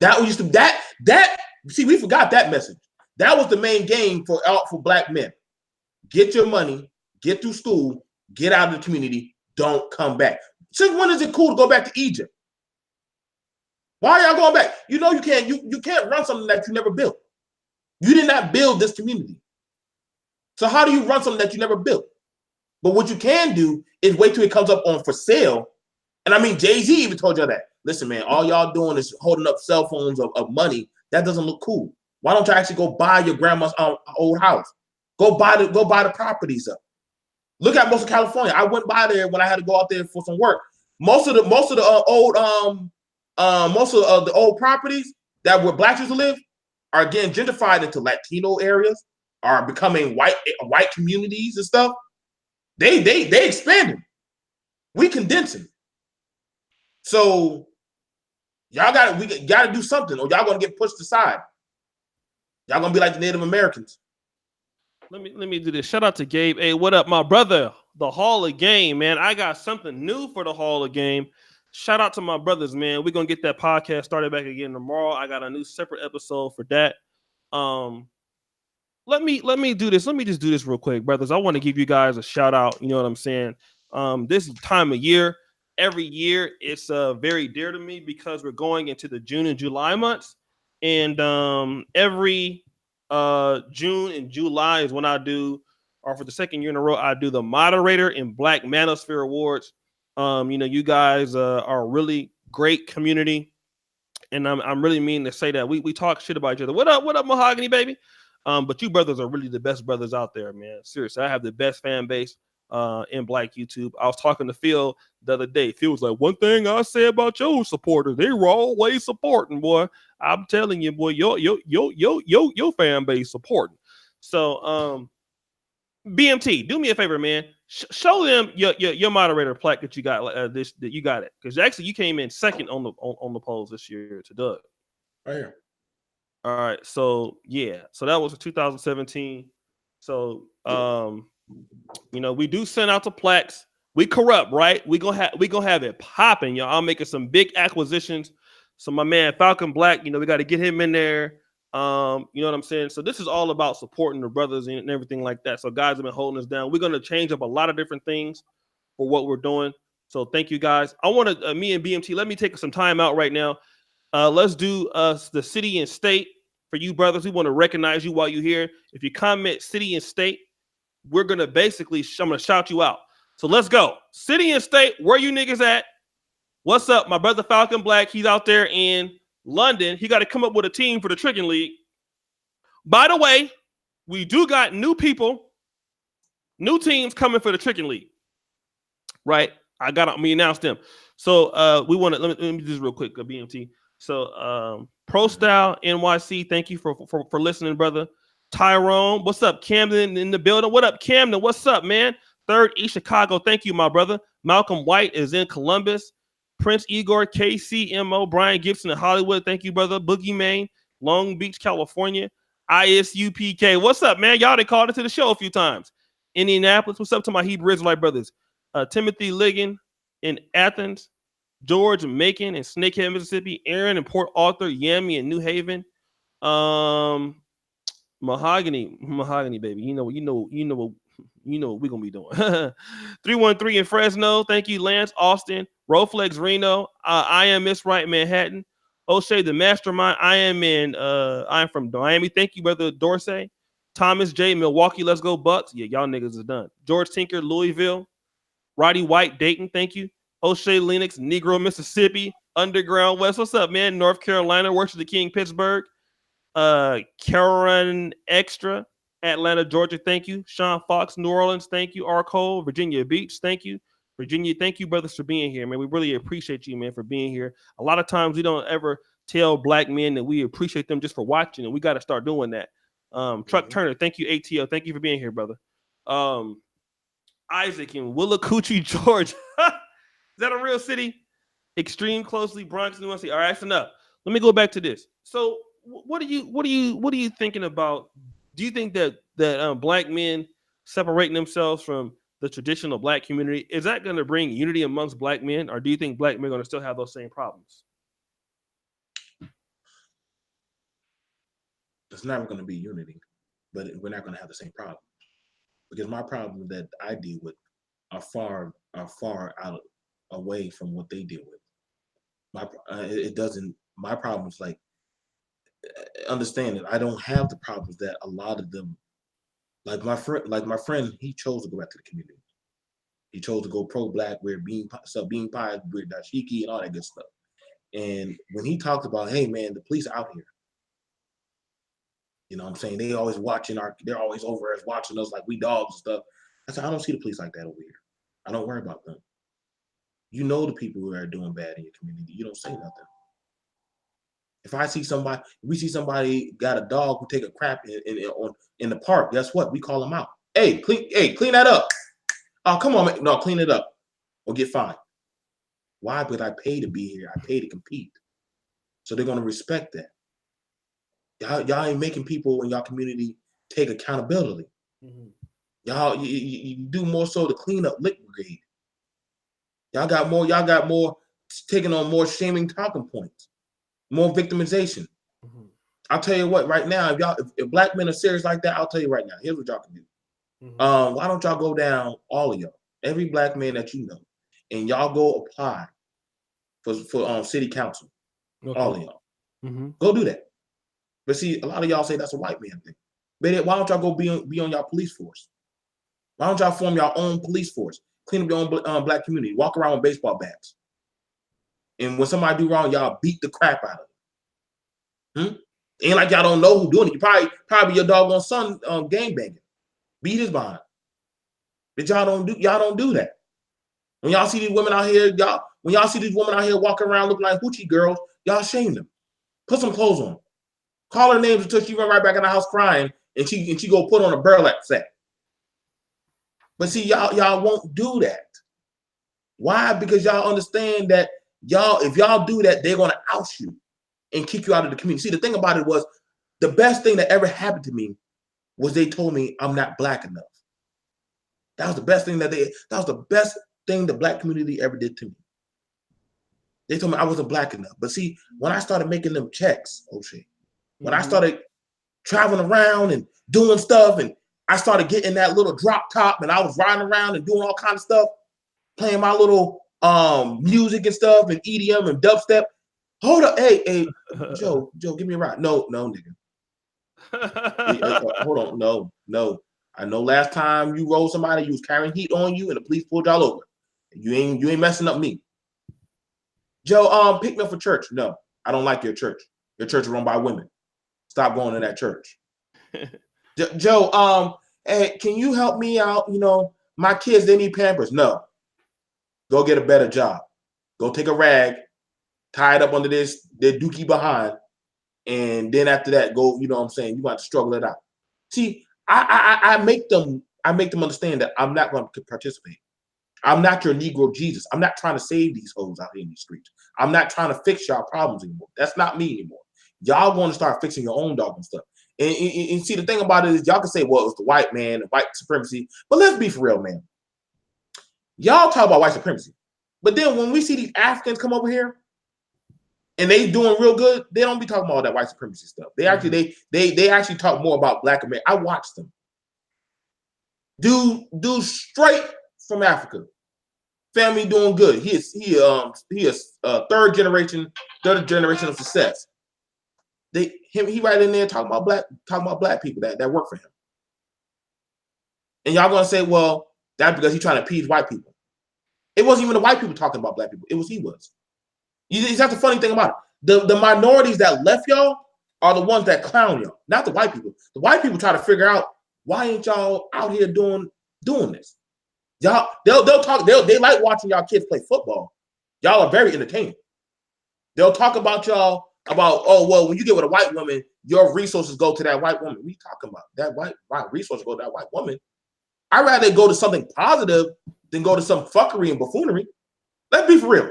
That used to that. See, we forgot that message. That was the main game for black men. Get your money, get through school, get out of the community, don't come back. Since when is it cool to go back to Egypt? Why are y'all going back? You know you can't run something that you never built. You did not build this community. So how do you run something that you never built? But what you can do is wait till it comes up on for sale. And I mean, Jay-Z even told you that. Listen, man, all y'all doing is holding up cell phones of money. That doesn't look cool. Why don't you actually go buy your grandma's old house? Go buy the properties up. Look at most of California. I went by there when I had to go out there for some work. Most of the old properties that where blacks used to live are getting gentrified into Latino areas, are becoming white communities and stuff. They expanding. We condensing. So we gotta do something, or y'all gonna get pushed aside. Y'all gonna be like the Native Americans.
Let me do this. Shout out to Gabe. Hey, what up, my brother? The Hall of Game, man. I got something new for the Hall of Game. Shout out to my brothers, man. We're gonna get that podcast started back again tomorrow. I got a new separate episode for that. Let me do this. Let me just do this real quick, brothers. I want to give you guys a shout out. You know what I'm saying? This time of year, every year, it's very dear to me because we're going into the June and July months, and every June and July is when I do, or for the second year in a row, I do the moderator and Black Manosphere Awards. You guys are a really great community, and I'm really mean to say that we talk shit about each other. What up, Mahogany baby? But you brothers are really the best brothers out there, man. Seriously, I have the best fan base in Black YouTube. I was talking to Phil the other day. Phil was like, one thing I say about your supporters, they were always supporting, boy. I'm telling you, boy, your fan base supporting. So, BMT, do me a favor, man. Show them your moderator plaque that you got. That you got it, because actually you came in second on the polls this year to Doug.
Right here.
All right, so yeah, so that was in 2017. So we do send out the plaques. We corrupt, right? We gonna have it popping, y'all. I'm making some big acquisitions. So my man Falcon Black, we got to get him in there. You know what I'm saying? So this is all about supporting the brothers and everything like that. So guys have been holding us down. We're gonna change up a lot of different things for what we're doing. So thank you guys. I want to me and BMT. Let me take some time out right now. Let's do the city and state for you brothers. We want to recognize you while you're here. If you comment city and state, we're gonna basically I'm gonna shout you out. So let's go. City and state, where you niggas at? What's up, my brother Falcon Black? He's out there in London. He got to come up with a team for the Tricking League. By the way, we do got new people, new teams coming for the Tricking League. Right? We announced them. So we want to let me do this real quick, BMT. So Pro Style NYC, thank you for listening, brother. Tyrone, what's up? Camden in the building. What up, Camden? What's up, man? Third East Chicago, thank you, my brother. Malcolm White is in Columbus. Prince Igor, KCMO, Brian Gibson in Hollywood, thank you, brother. Boogie Main, Long Beach, California. ISUPK, what's up, man? Y'all they called into the show a few times. Indianapolis, what's up to my Hebrew Israelite brothers? Timothy Ligon in Athens. George Macon in Snakehead, Mississippi. Aaron in Port Arthur. Yami in New Haven. Mahogany, baby. You know what we're gonna be doing. 313 in Fresno. Thank you, Lance, Austin, Roflex, Reno. I am Miss Wright, Manhattan. O'Shea, the mastermind. I am from Miami. Thank you, brother Dorsey. Thomas J, Milwaukee. Let's go Bucks. Yeah, y'all niggas is done. George Tinker, Louisville. Roddy White, Dayton. Thank you. O'Shea Lennox, Negro, Mississippi. Underground West. What's up, man? North Carolina. Worship the King, Pittsburgh. Karen Extra, Atlanta, Georgia, thank you. Sean Fox, New Orleans, thank you. Arcole, Virginia Beach, thank you. Virginia, thank you, brothers, for being here, man. We really appreciate you, man, for being here. A lot of times we don't ever tell black men that we appreciate them just for watching, and we got to start doing that. Truck Turner, thank you. ATL, thank you for being here, brother. Isaac in Willacoochee, Georgia. Is that a real city? Extreme closely, Bronx, New York. All right, that's enough. Let me go back to this. So what are you thinking about? Do you think that black men separating themselves from the traditional black community, is that going to bring unity amongst black men, or do you think black men are going to still have those same problems?
There's never going to be unity, but we're not going to have the same problem because my problems that I deal with are far out away from what they deal with. It doesn't. My problems, like, understand that I don't have the problems that a lot of them. Like my friend, he chose to go back to the community. He chose to go pro-black, wear bean pies, wear dashiki, and all that good stuff. And when he talked about, hey man, the police are out here. You know what I'm saying? They always they're always over us watching us like we dogs and stuff. I said, I don't see the police like that over here. I don't worry about them. You know the people who are doing bad in your community. You don't say nothing. If we see somebody got a dog who take a crap in the park, guess what? We call them out. Hey, clean that up. Oh, come on, man. No, clean it up or get fined. Why? Because I pay to be here. I pay to compete. So they're going to respect that. Y'all ain't making people in y'all community take accountability. Mm-hmm. You do more so to clean up lick brigade. Y'all got more taking on more shaming talking points, more victimization. Mm-hmm. I'll tell you what, right now, if black men are serious like that, I'll tell you right now, here's what y'all can do. Mm-hmm. Why don't y'all go down, all of y'all, every black man that you know, and y'all go apply for city council, okay. All of y'all. Mm-hmm. Go do that. But see, a lot of y'all say that's a white man thing. But why don't y'all go be on y'all police force? Why don't y'all form your own police force? Clean up your own black community. Walk around with baseball bats. And when somebody do wrong, y'all beat the crap out of them. Ain't like y'all don't know who doing it. You probably your doggone son game banging. Beat his behind. But y'all don't do that. When y'all see these women out here, walking around looking like hoochie girls, y'all shame them. Put some clothes on. Call her names until she run right back in the house crying, and she go put on a burlap sack. But see, y'all won't do that. Why? Because y'all understand that if y'all do that, they're gonna oust you and kick you out of the community. See, the thing about it was, the best thing that ever happened to me was they told me I'm not black enough. That was the best thing the black community ever did to me. They told me I wasn't black enough. But see, when I started making them checks, O'Shea, when I started traveling around and doing stuff, and I started getting that little drop top, and I was riding around and doing all kinds of stuff, playing my little music and stuff, and EDM and dubstep. Hold up, hey, Joe, give me a ride. No, nigga. Hold on, no. I know last time you rolled somebody, you was carrying heat on you, and the police pulled y'all over. You ain't messing up me. Joe, pick me up for church. No, I don't like your church. Your church is run by women. Stop going to that church. Joe, hey, can you help me out? You know, my kids, they need Pampers. No. Go get a better job. Go take a rag, tie it up under their dookie behind, and then after that, go, you know what I'm saying, you got to struggle it out. See, I make them understand that I'm not going to participate. I'm not your Negro Jesus. I'm not trying to save these hoes out here in these streets. I'm not trying to fix y'all problems anymore. That's not me anymore. Y'all going to start fixing your own dog and stuff. And see, the thing about it is, y'all can say, well, it's the white man, the white supremacy. But let's be for real, man. Y'all talk about white supremacy. But then when we see these Africans come over here and they doing real good, they don't be talking about all that white supremacy stuff. They actually they actually talk more about black America. I watched them. Dude straight from Africa. Family doing good. He is third generation of success. He right in there talking about black people that work for him. And y'all gonna say, well, that's because he's trying to appease white people. It wasn't even the white people talking about black people. It was he was. That's the funny thing about it. The minorities that left y'all are the ones that clown y'all, not the white people. The white people try to figure out, why ain't y'all out here doing this? Y'all, they'll talk. They like watching y'all kids play football. Y'all are very entertaining. They'll talk about y'all oh, well, when you get with a white woman, your resources go to that white woman. We talking about that white resources go to that white woman. I'd rather go to something positive than go to some fuckery and buffoonery. Let's be for real.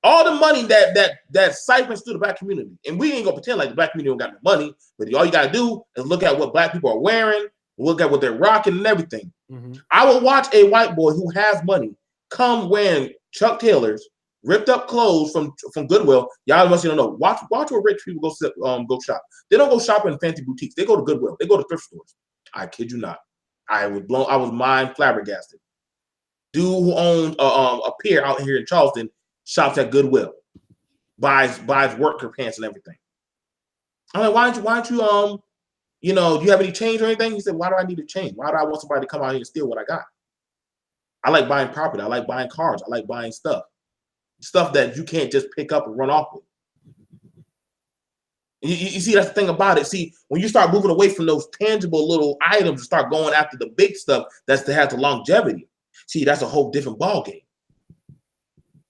All the money that siphons through the black community, and we ain't gonna pretend like the black community don't got no money, but all you gotta do is look at what black people are wearing, Look at what they're rocking and everything.
Mm-hmm.
I will watch a white boy who has money come wearing Chuck Taylors, ripped up clothes from Goodwill. Y'all must don't know. Watch where rich people go shop. They don't go shop in fancy boutiques. They go to Goodwill. They go to thrift stores. I kid you not. I was mind flabbergasted. Dude who owns a pier out here in Charleston shops at Goodwill, buys worker pants and everything. I'm like, why don't you do you have any change or anything? He said, why do I need to change? Why do I want somebody to come out here and steal what I got? I like buying property. I like buying cars. I like buying stuff that you can't just pick up and run off with. You see, that's the thing about it. See, when you start moving away from those tangible little items and start going after the big stuff that has the longevity, see, that's a whole different ballgame.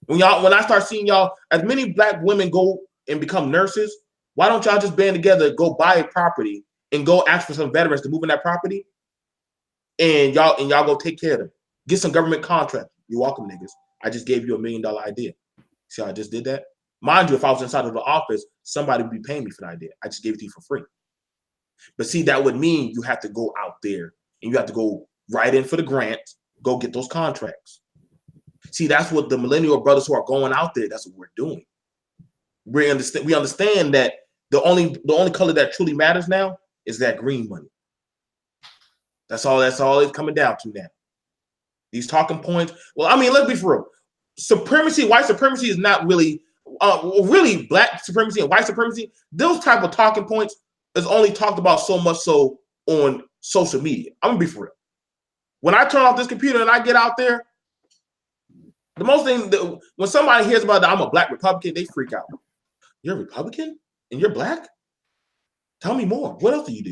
When I start seeing y'all, as many black women go and become nurses, why don't y'all just band together, go buy a property and go ask for some veterans to move in that property, and y'all go take care of them. Get some government contract. You're welcome, niggas. I just gave you $1 million idea. See how I just did that? Mind you, if I was inside of the office, somebody would be paying me for the idea. I just gave it to you for free. But see, that would mean you have to go out there and you have to go right in for the grant, go get those contracts. See, that's what the millennial brothers who are going out there, that's what we're doing. We understand that the only color that truly matters now is that green money. That's all it's coming down to now. These talking points. Well, I mean, let's be for real. Supremacy, white supremacy is not really black supremacy and white supremacy. Those type of talking points is only talked about so much so on social media. I'm gonna be for real. When I turn off this computer and I get out there, the most thing that when somebody hears about that I'm a black Republican, they freak out. You're a Republican and you're black? Tell me more. What else do you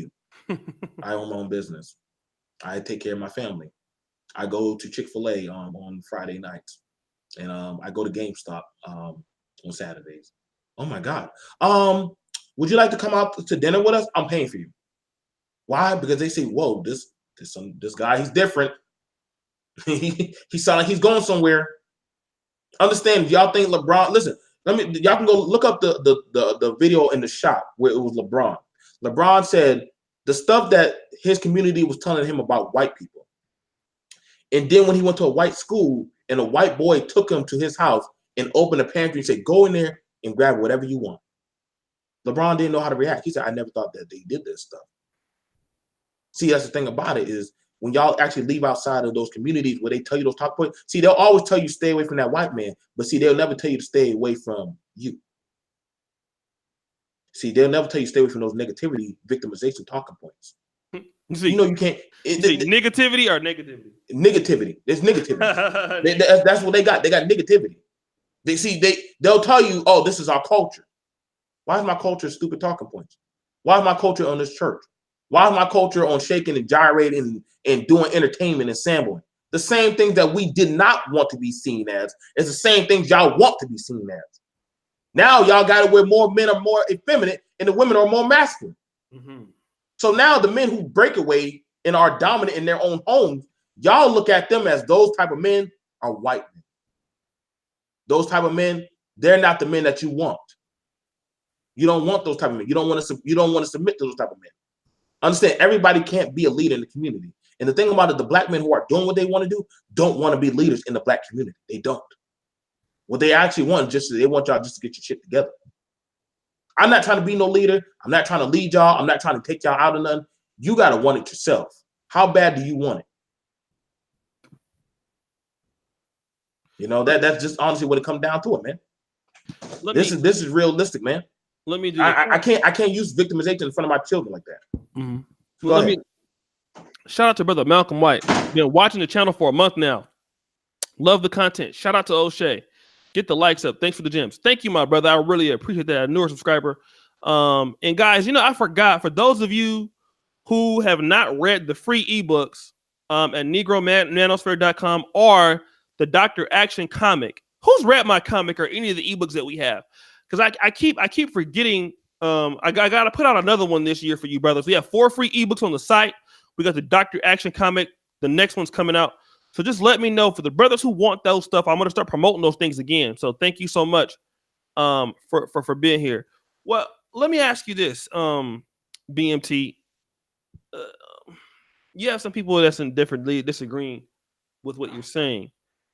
do? I own my own business. I take care of my family. I go to Chick-fil-A on Friday nights, and I go to GameStop on Saturdays. Oh my God! Would you like to come out to dinner with us? I'm paying for you. Why? Because they say, "Whoa, this guy, he's different. he sounds like he's going somewhere." Understand? Y'all think LeBron? Listen, y'all can go look up the video in the shop where it was LeBron. LeBron said the stuff that his community was telling him about white people. And then when he went to a white school and a white boy took him to his house and opened a pantry and said, go in there and grab whatever you want. LeBron didn't know how to react. He said, I never thought that they did this stuff. See, that's the thing about it is when y'all actually leave outside of those communities where they tell you those talk points, see, they'll always tell you stay away from that white man, but see, they'll never tell you to stay away from you. See, they'll never tell you stay away from those negativity, victimization talking points.
See,
you can't.
Negativity or negativity?
Negativity. There's negativity. That's what they got. They got negativity. They'll tell you, oh, this is our culture. Why is my culture stupid talking points? Why is my culture on this church? Why is my culture on shaking and gyrating and doing entertainment and sampling? The same things that we did not want to be seen as is the same things y'all want to be seen as. Now y'all got it where more men are more effeminate and the women are more masculine. Mm-hmm. So now the men who break away and are dominant in their own homes, y'all look at them as those type of men are white men. Those type of men, they're not the men that you want. You don't want those type of men. You don't want to submit to those type of men. Understand, everybody can't be a leader in the community. And the thing about it, the black men who are doing what they want to do don't want to be leaders in the black community. They don't. What they actually want they want y'all just to get your shit together. I'm not trying to be no leader. I'm not trying to lead y'all. I'm not trying to take y'all out of nothing. You got to want it yourself. How bad do you want it? That's just honestly what it comes down to it, man. This is realistic, man.
Let me do
I can't use victimization in front of my children like that.
Mm-hmm. Well, shout out to brother Malcolm White. Been watching the channel for a month now. Love the content. Shout out to O'Shea. Get the likes up. Thanks for the gems. Thank you, my brother. I really appreciate that. A newer subscriber. And guys, I forgot, for those of you who have not read the free ebooks at negromanosphere.com or the Dr. Action comic, who's read my comic or any of the ebooks that we have? Because I keep forgetting. I got to put out another one this year for you, brothers. We have 4 free ebooks on the site. We got the Dr. Action comic. The next one's coming out. So just let me know for the brothers who want those stuff. I'm going to start promoting those things again. So thank you so much for being here. Well, let me ask you this, BMT. You have some people that's indifferently disagreeing with what you're saying.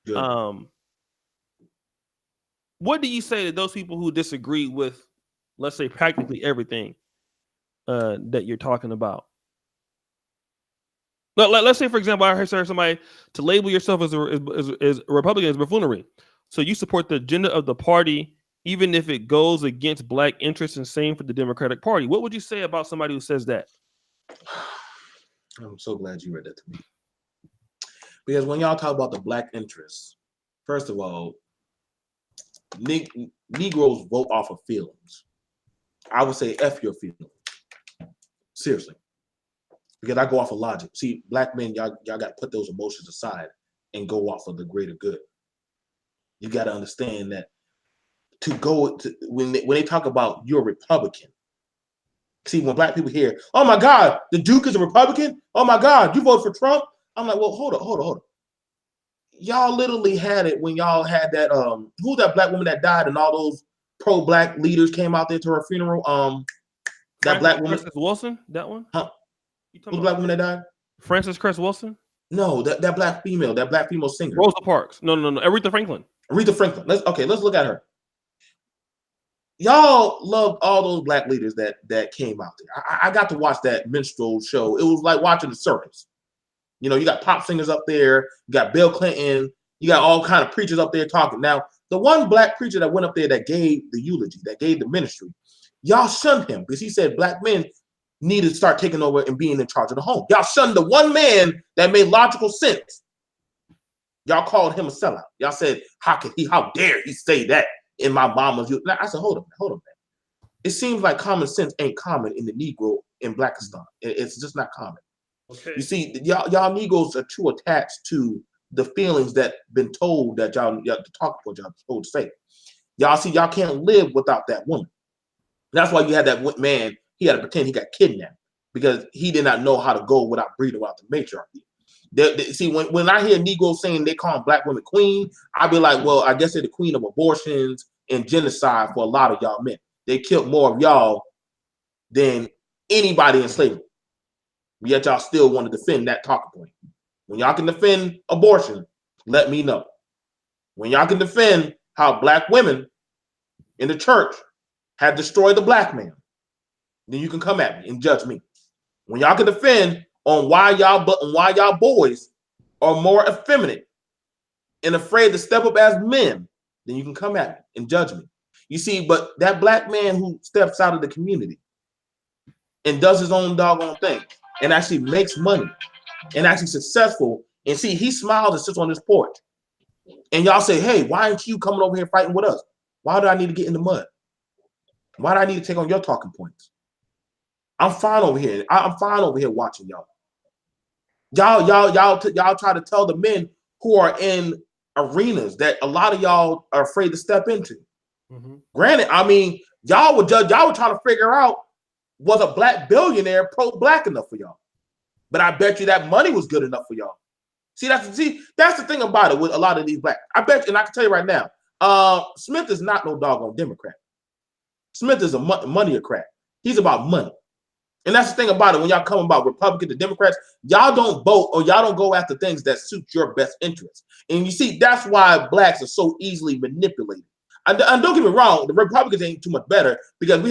Good.
Um, what do you say to those people who disagree with, let's say, practically everything that you're talking about? Let's say, for example, I heard somebody to label yourself as a Republican is buffoonery. So you support the agenda of the party, even if it goes against black interests, and same for the Democratic Party. What would you say about somebody who says that?
I'm so glad you read that to me. Because when y'all talk about the black interests, first of all, Negroes vote off of feelings. I would say F your feelings. Seriously. Because I go off of logic. See, black men, y'all got to put those emotions aside and go off of the greater good. You got to understand that when they talk about you're a Republican. See, when black people hear, oh my God, the Duke is a Republican. Oh my God, you vote for Trump. I'm like, well, hold on. Y'all literally had it when y'all had that. Who's that black woman that died and all those pro-black leaders came out there to her funeral? That black woman,
Frances Wilson, that one.
huh?
You
Who's
talking
the
about
black woman that died?
Frances Cress Wilson?
No, that black female singer.
Rosa Parks. No. Aretha Franklin.
Aretha Franklin. Let's look at her. Y'all loved all those black leaders that came out there. I got to watch that minstrel show. It was like watching the circus. You know, you got pop singers up there, you got Bill Clinton, you got all kind of preachers up there talking. Now, the one black preacher that went up there that gave the eulogy, that gave the ministry, y'all shunned him because he said black men need to start taking over and being in charge of the home. Y'all shunned the one man that made logical sense. Y'all called him a sellout. Y'all said, how dare he say that in my mama's youth? I said, hold on, man. It seems like common sense ain't common in the Negro in Blackistan. It's just not common.
Okay.
You see, y'all Negroes are too attached to the feelings that been told that y'all to talk about, y'all told to say. Y'all see, y'all can't live without that woman. That's why you had that man. He had to pretend he got kidnapped because he did not know how to go without breathing out the matriarchy. See, when I hear Negroes saying they call black women queen, I be like, well, I guess they're the queen of abortions and genocide for a lot of y'all men. They killed more of y'all than anybody in slavery. Yet y'all still want to defend that talking point. When y'all can defend abortion, let me know. When y'all can defend how black women in the church have destroyed the black man, then you can come at me and judge me. When y'all can defend on why y'all boys are more effeminate and afraid to step up as men, then you can come at me and judge me. You see, but that black man who steps out of the community and does his own doggone thing and actually makes money and actually successful, and see, he smiles and sits on his porch. And y'all say, hey, why aren't you coming over here fighting with us? Why do I need to get in the mud? Why do I need to take on your talking points? I'm fine over here. I'm fine over here watching y'all. Y'all try to tell the men who are in arenas that a lot of y'all are afraid to step into. Mm-hmm. Granted, I mean, y'all were trying to figure out, was a black billionaire pro-black enough for y'all? But I bet you that money was good enough for y'all. See, that's the thing about it with a lot of these black. I bet you, and I can tell you right now, Smith is not no doggone Democrat. Smith is a moneyocrat. He's about money. And that's the thing about it. When y'all come about Republicans and Democrats, y'all don't vote or y'all don't go after things that suit your best interests. And you see, that's why blacks are so easily manipulated. And don't get me wrong, the Republicans ain't too much better because we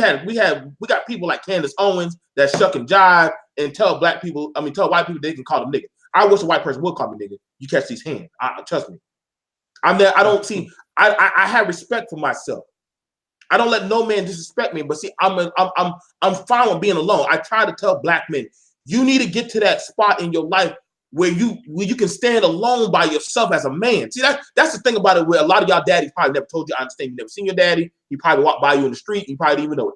got people like Candace Owens that shuck and jive and tell white people they can call them niggas. I wish a white person would call me nigga. You catch these hands. Trust me. I'm there. I don't see. I have respect for myself. I don't let no man disrespect me. But see, I'm fine with being alone. I try to tell black men, you need to get to that spot in your life where you can stand alone by yourself as a man. See, that's the thing about it. Where a lot of y'all daddies probably never told you. I understand you never seen your daddy. He probably walked by you in the street. You probably didn't even know it.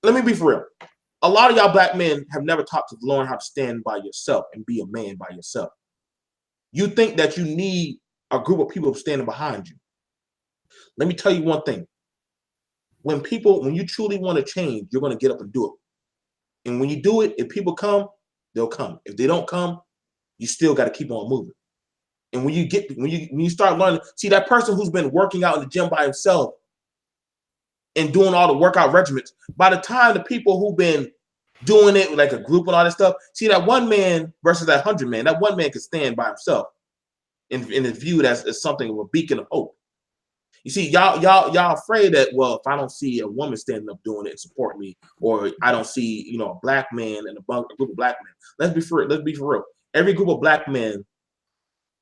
Let me be for real. A lot of y'all black men have never taught to learn how to stand by yourself and be a man by yourself. You think that you need a group of people standing behind you. Let me tell you one thing. When you truly want to change, you're going to get up and do it. And when you do it, if people come, they'll come. If they don't come, you still got to keep on moving. And when you start learning, see that person who's been working out in the gym by himself and doing all the workout regimens, by the time the people who've been doing it like a group and all that stuff. See, that one man versus that 100 man, that one man can stand by himself and is viewed as something of a beacon of hope. You see, y'all afraid that, well, if I don't see a woman standing up doing it and support me, or I don't see, a black man and a group of black men. Let's be for real. Every group of black men,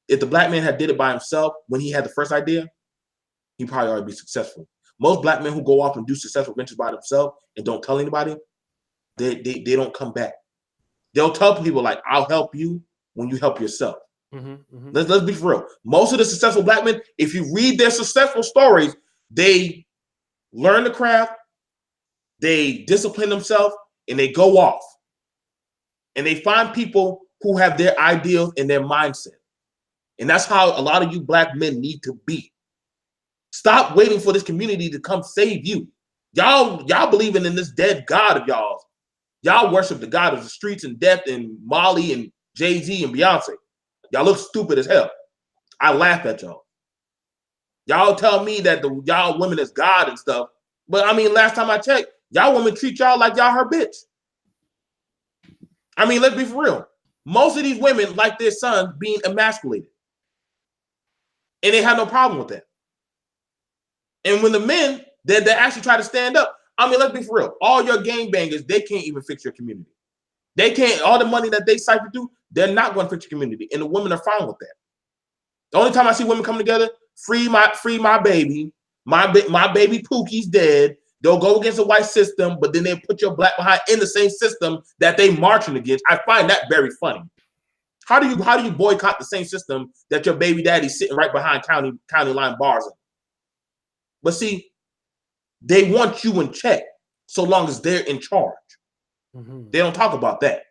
if the black man had did it by himself when he had the first idea, he probably already be successful. Most black men who go off and do successful ventures by themselves and don't tell anybody, they don't come back. They'll tell people like, I'll help you when you help yourself. Let's be for real. Most of the successful black men, if you read their successful stories, they learn the craft, they discipline themselves, and they go off. And they find people who have their ideals and their mindset. And that's how a lot of you black men need to be. Stop waiting for this community to come save you. Y'all believing in this dead God of y'all. Y'all worship the God of the streets and death and Molly and Jay-Z and Beyonce. Y'all look stupid as hell. I laugh at y'all. Y'all tell me that y'all women is God and stuff. But I mean, last time I checked, y'all women treat y'all like y'all her bitch. I mean, let's be for real. Most of these women like their sons being emasculated. And they have no problem with that. And when the men, they actually try to stand up. I mean, let's be for real. All your gangbangers, they can't even fix your community. They can't, all the money that they siphon through, they're not going to fix your community. And the women are fine with that. The only time I see women come together, free my baby, my baby Pookie's dead. They'll go against the white system, but then they put your black behind in the same system that they marching against. I find that very funny. How do you boycott the same system that your baby daddy's sitting right behind county line bars in? But see, they want you in check so long as they're in charge. They don't talk about that.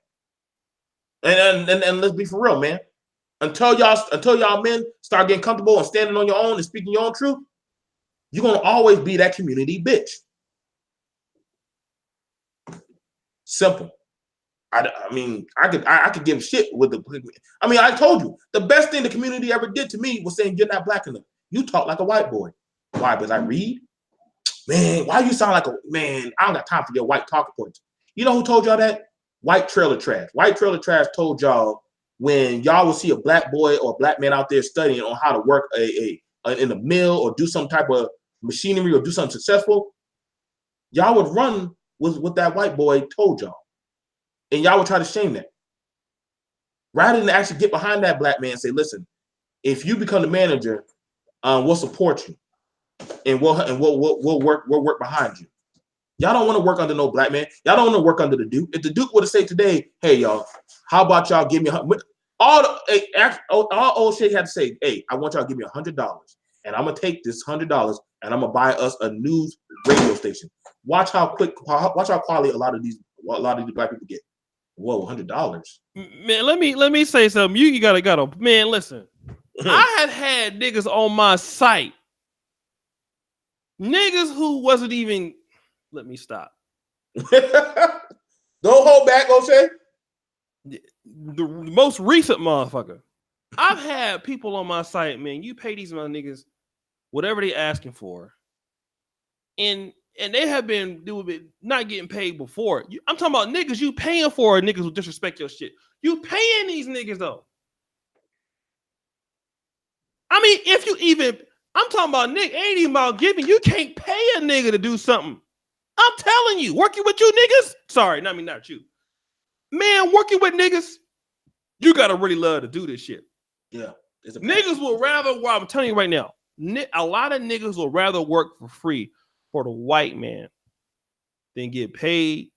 And let's be for real, man. Until y'all men start getting comfortable and standing on your own and speaking your own truth, you're gonna always be that community bitch. Simple. I mean, I could give a shit with the. I mean, I told you the best thing the community ever did to me was saying you're not black enough. You talk like a white boy. Why? Because I read. Man, why you sound like a man? I don't got time for your white talking points. You know who told y'all that? White trailer trash. White trailer trash told y'all when y'all will see a black boy or a black man out there studying on how to work in a mill or do some type of machinery or do something successful, y'all would run with what that white boy told y'all. And y'all would try to shame that. Rather than actually get behind that black man and say, listen, if you become the manager, we'll support you. And we'll work behind you. Y'all don't want to work under no black man. Y'all don't want to work under the Duke. If the Duke would have said today, hey y'all, how about y'all give me all old shit had to say, hey, I want y'all to give me $100, and I'm gonna take this $100 and I'm gonna buy us a news radio station. Watch how quality a lot of these black people get. Whoa, $100.
Man, let me say something. You gotta man. Listen, I had niggas on my site. Niggas who wasn't even. Let me stop.
Don't hold back, O'Shea.
The most recent motherfucker. I've had people on my site, man. You pay these niggas whatever they asking for, and they have been not getting paid before. I'm talking about niggas you paying for, niggas who disrespect your shit. You paying these niggas though. I mean, if you even. I'm talking about nigga, ain't even about giving. You can't pay a nigga to do something. I'm telling you, working with you niggas. Sorry, not you. Man, working with niggas, you gotta really love to do this shit.
Yeah.
Niggas will rather, well, I'm telling you right now, a lot of niggas will rather work for free for the white man than get paid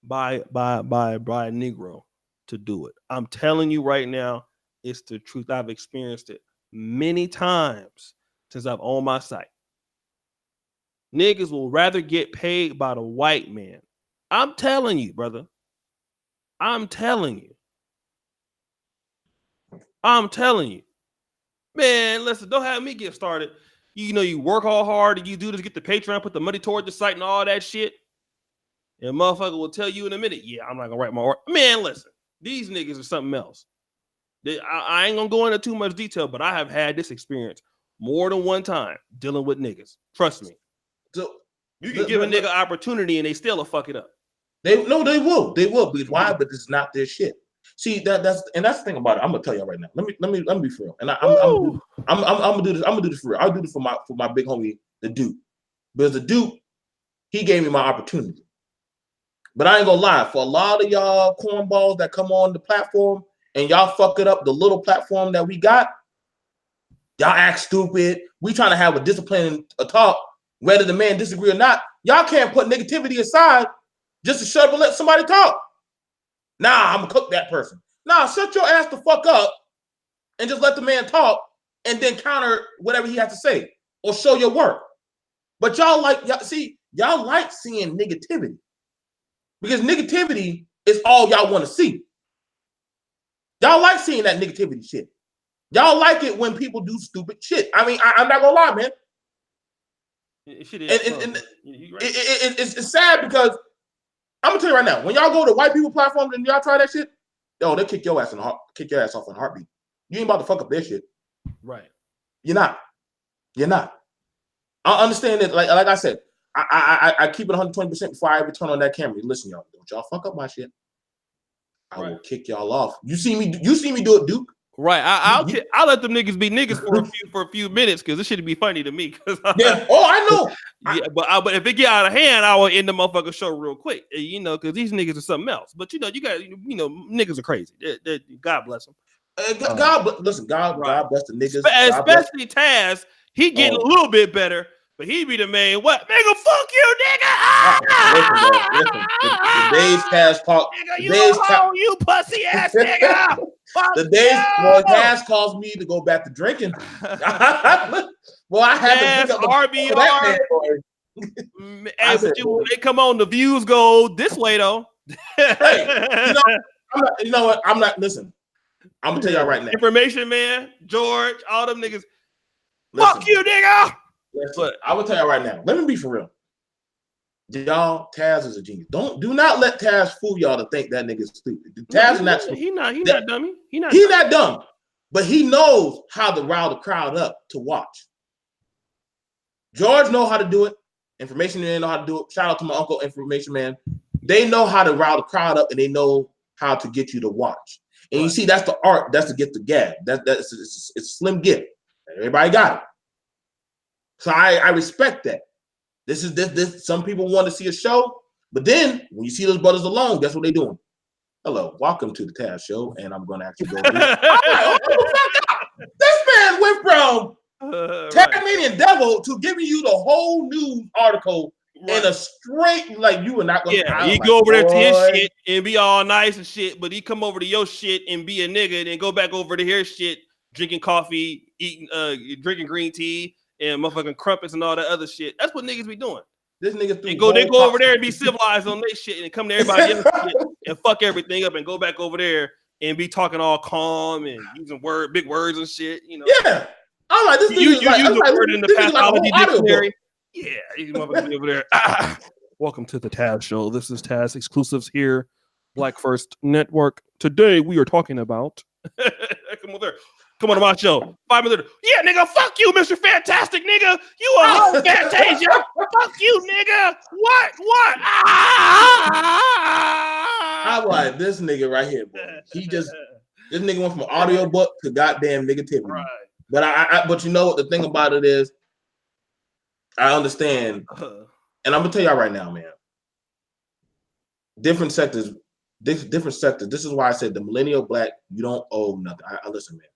by a Negro to do it. I'm telling you right now, it's the truth. I've experienced it many times since I've owned my site. Niggas will rather get paid by the white man. I'm telling you, brother. I'm telling you. Man, listen, don't have me get started. You know, you work all hard and you do this, get the Patreon, put the money toward the site and all that shit. And motherfucker will tell you in a minute, yeah, I'm not gonna write my work. Man, listen, these niggas are something else. I ain't gonna go into too much detail, but I have had this experience more than one time dealing with niggas. Trust me.
So
you can give a nigga opportunity and they still fuck it up.
They will. Because why? But it's not their shit. See that's the thing about it. I'm gonna tell y'all right now. Let me be for real. And I'm gonna do this. I'm gonna do this for real. I'll do this for my big homie, the Duke. Because the Duke, he gave me my opportunity. But I ain't gonna lie, for a lot of y'all cornballs that come on the platform and y'all fuck it up the little platform that we got, y'all act stupid. We trying to have a discipline, a talk, whether the man disagree or not. Y'all can't put negativity aside just to shut up and let somebody talk. Nah, I'm gonna cook that person. Nah, shut your ass the fuck up and just let the man talk and then counter whatever he has to say or show your work. But y'all like seeing negativity because negativity is all y'all want to see. Y'all like seeing that negativity shit. Y'all like it when people do stupid shit. I mean, I'm not gonna lie, man. It's sad because I'm gonna tell you right now, when y'all go to white people platforms and y'all try that shit, yo, they kick your ass off in a heartbeat. You ain't about to fuck up their shit.
Right.
You're not. I understand that, like I said, I keep it 120% before I ever turn on that camera. Listen, y'all, don't y'all fuck up my shit. I will kick y'all off. You see me do it, Duke.
Right. I'll let them niggas be niggas for a few minutes because this should be funny to me.
Yeah. Oh, I know.
Yeah, but if it get out of hand, I will end the motherfucking show real quick. You know, because these niggas are something else. But you know, niggas are crazy. God bless them.
God bless the niggas.
Especially Taz. He getting a little bit better, but he be the main what? Nigga, fuck you, nigga.
Listen. The days Taz talk.
Nigga, you pussy ass nigga.
The days Taz calls me to go back to drinking. Well, I had to pick up
RBR. Hey, but when they come on, the views go this way though.
Hey, you know what? I'm not. Listen, I'm gonna tell y'all right now.
Information man, George, all them niggas. Listen, fuck you, nigga.
But I will tell y'all right now. Let me be for real. Y'all, Taz is a genius. Do not let Taz fool y'all to think that nigga's stupid. Taz is not stupid.
He not dummy. He
not dumb. But he knows how to rile the crowd up to watch. George know how to do it. Information man know how to do it. Shout out to my uncle, Information man. They know how to rile the crowd up and they know how to get you to watch. And you see, that's the art. That's to get the gag. It's a slim gift. Everybody got it. So I respect that. This is this. Some people want to see a show, but then when you see those brothers alone, guess what they're doing? Hello, welcome to the Taz Show, and I'm going to actually go. This man went from Tasmanian Devil to giving you the whole news article in a straight like you were not going.
Yeah, he go over there to his shit and be all nice and shit, but he come over to your shit and be a nigga, and then go back over to his shit, drinking coffee, eating, drinking green tea. And motherfucking crumpets and all that other shit. That's what niggas be doing.
This nigga
they go over there and be civilized on their shit and come to everybody else's shit and fuck everything up and go back over there and be talking all calm and using big words and shit. You know.
Yeah. I'm like, this
you use a word in the pathology dictionary. Yeah, these motherfuckers be over there. Welcome to the Taz Show. This is Taz exclusives here, Black First Network. Today we are talking about. Come over there. Come on to my show. 5 minutes. Yeah, nigga, fuck you, Mr. Fantastic, nigga. You a whole Fantasia. Fuck you, nigga. What?
I'm like, this nigga right here, bro. This nigga went from audiobook to goddamn negativity. Right. But but you know what the thing about it is, I understand. And I'm gonna tell y'all right now, man. Different sectors. This is why I said the millennial black, you don't owe nothing. I listen, man.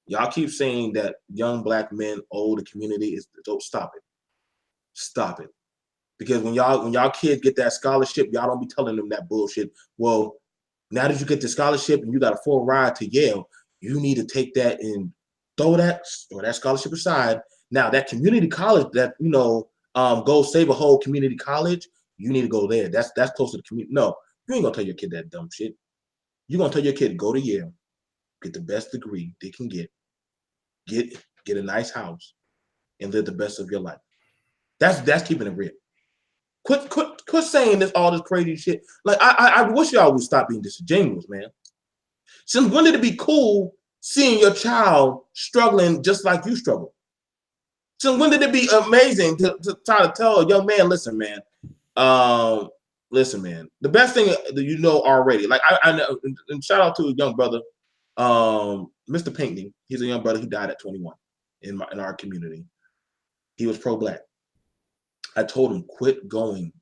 Y'all keep saying that young black men owe the community. Don't stop it. Stop it. Because when y'all kids get that scholarship, y'all don't be telling them that bullshit. Well, now that you get the scholarship and you got a full ride to Yale, you need to take that and throw that scholarship aside. Now that community college that go save a whole community college, you need to go there. That's close to the community. No, you ain't gonna tell your kid that dumb shit. You're gonna tell your kid to go to Yale, get the best degree they can get a nice house, and live the best of your life. That's keeping it real. Quit saying all this crazy shit. Like I wish y'all would stop being disingenuous, man. Since when did it be cool seeing your child struggling just like you struggle? Since when did it be amazing to try to tell a young man, listen, man, listen, man. The best thing that you know already, like I know, and shout out to a young brother, Mr. Pinckney. He's a young brother. He died at 21 in our community. He was pro-black. I told him quit going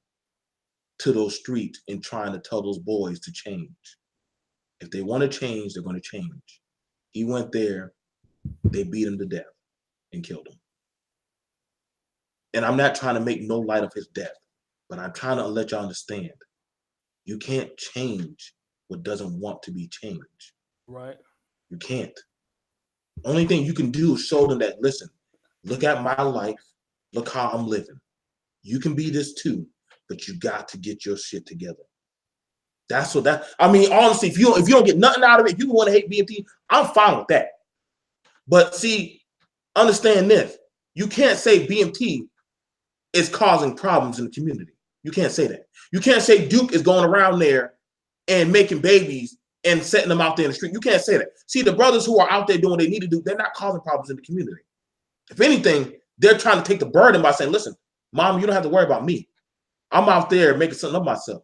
to those streets and trying to tell those boys to change. If they want to change, they're going to change. He went there. They beat him to death and killed him. And I'm not trying to make no light of his death, but I'm trying to let y'all understand. You can't change what doesn't want to be changed.
Right.
You can't. Only thing you can do is show them that, listen, look at my life. Look how I'm living. You can be this too, but you got to get your shit together. That's what that, I mean, honestly, if you don't get nothing out of it, if you want to hate BMT, I'm fine with that. But see, understand this. You can't say BMT is causing problems in the community. You can't say that. You can't say Duke is going around there and making babies and setting them out there in the street. You can't say that. See, the brothers who are out there doing what they need to do, they're not causing problems in the community. If anything, they're trying to take the burden by saying, listen, Mom, you don't have to worry about me. I'm out there making something of myself.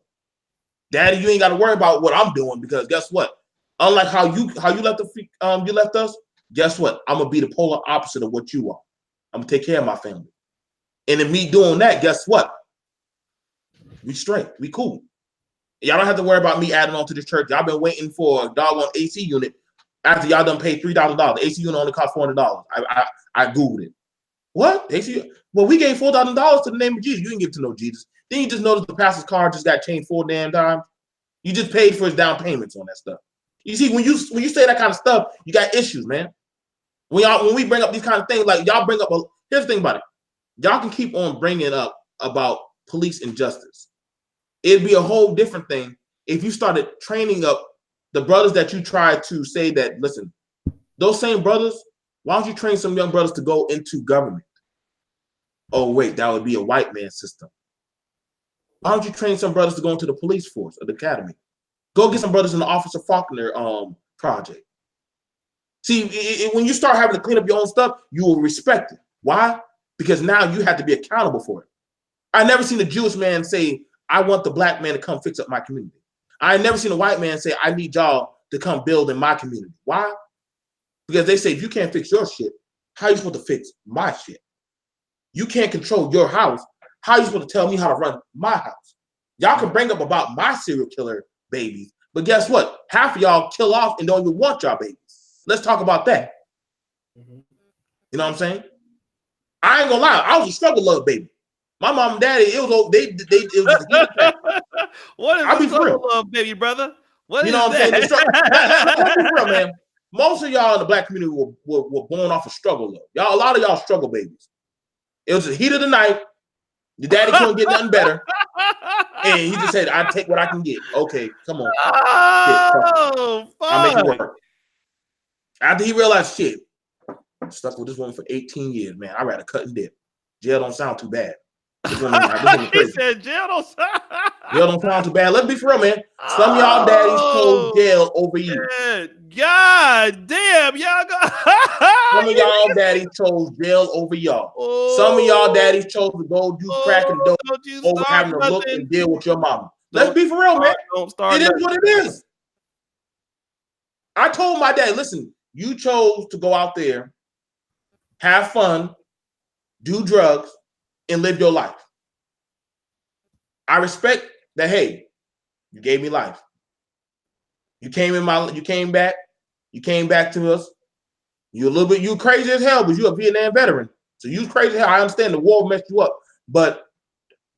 Daddy, you ain't got to worry about what I'm doing, because guess what? Unlike how you left us, guess what? I'm gonna be the polar opposite of what you are. I'm gonna take care of my family. And in me doing that, guess what? We straight. We cool. Y'all don't have to worry about me adding on to this church. Y'all been waiting for a doggone AC unit after y'all done paid $3,000. The AC unit only cost $400. I Googled it. What? AC? Well, we gave $4,000 to the name of Jesus. You didn't give it to no Jesus. Then you just noticed the pastor's car just got changed 4 damn times. You just paid for his down payments on that stuff. You see, when you say that kind of stuff, you got issues, man. When we bring up these kind of things, like y'all bring up, here's the thing about it. Y'all can keep on bringing up about police injustice. It'd be a whole different thing if you started training up the brothers that you try to say that, listen, those same brothers, why don't you train some young brothers to go into government? Oh, wait, that would be a white man system. Why don't you train some brothers to go into the police force or the academy? Go get some brothers in the Officer Faulkner project. See, when you start having to clean up your own stuff, you will respect it. Why? Because now you have to be accountable for it. I never seen a Jewish man say, I want the black man to come fix up my community. I never seen a white man say, I need y'all to come build in my community. Why? Because they say, if you can't fix your shit, how are you supposed to fix my shit? You can't control your house. How are you supposed to tell me how to run my house? Y'all can bring up about my serial killer babies, but guess what? Half of y'all kill off and don't even want y'all babies. Let's talk about that.
Mm-hmm.
You know what I'm saying? I ain't gonna lie. I was a struggle love baby. My mom and daddy, it was a heated pack.
What is
I'll
a
be
struggle
real.
love, baby brother? What
You
is
know what I'm
that?
saying? Let's be real, man. Most of y'all in the black community were born off of struggle love. Y'all, a lot of y'all struggle babies. It was the heat of the night. Your daddy couldn't get nothing better. And he just said, I take what I can get. Okay, come on.
Oh,
I'll make it
fuck.
work. After he realized, shit, I'm stuck with this woman for 18 years, man. I'd rather cut and dip. Jail don't sound too bad. This woman
He
crazy.
said jail don't sound.
Jail don't sound too bad. Let's be for real, man. Some of y'all daddies chose jail over you.
God damn, y'all got.
Some of y'all daddies chose jail over y'all. Some of y'all daddies chose to go do crack and dope over having to look and deal with your mama. Let's be for real, man.
Don't start.
It is what it is. I told my dad, listen, you chose to go out there, have fun, do drugs, and live your life. I respect that. Hey, you gave me life. You came back to us. You crazy as hell, but you're a Vietnam veteran. So you crazy as hell. I understand the war messed you up. But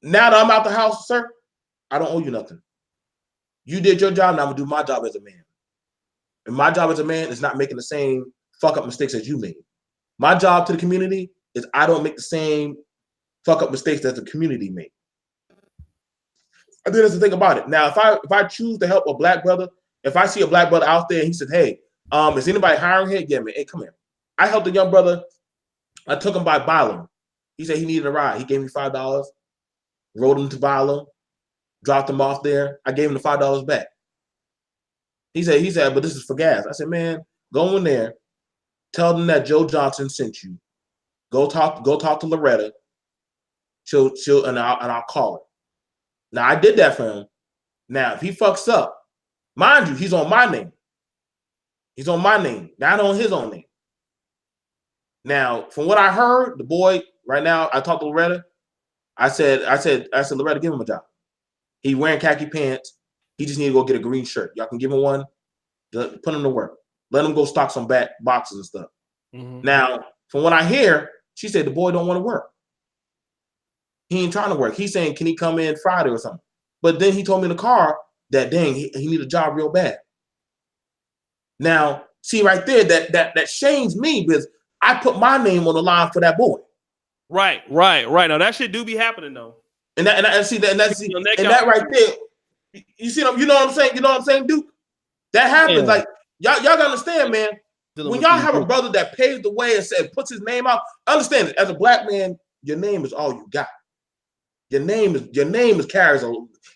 now that I'm out the house, sir, I don't owe you nothing. You did your job, now I'm gonna do my job as a man. And my job as a man is not making the same fuck up mistakes as you made. My job to the community is I don't make the same fuck up mistakes that the community made. I think that's the thing about it. Now, if I choose to help a black brother, if I see a black brother out there and he said, hey, is anybody hiring here? Yeah, man. Hey, come here. I helped a young brother. I took him by Bylum. He said he needed a ride. He gave me $5, rode him to Bylum, dropped him off there. I gave him the $5 back. He said, but this is for gas. I said, man, go in there, tell them that Joe Johnson sent you. Go talk to Loretta. She'll and I'll call her. Now I did that for him. Now if he fucks up, mind you, he's on my name. He's on my name, not on his own name. Now, from what I heard, the boy right now, I talked to Loretta. I said, Loretta, give him a job. He wearing khaki pants. He just need to go get a green shirt. Y'all can give him one. Put him to work. Let him go stock some boxes and stuff. Mm-hmm. Now, from what I hear, she said the boy don't want to work. He ain't trying to work. He's saying, can he come in Friday or something? But then he told me in the car that, dang, he need a job real bad. Now, see right there, that shames me because I put my name on the line for that boy.
Right. Now that shit do be happening though.
And that right there, you see, you know what I'm saying? You know what I'm saying, Duke? That happens. Yeah. Like y'all gotta understand, man. When y'all have a brother that paved the way and puts his name out, understand it. As a black man, your name is all you got. Your name carries a.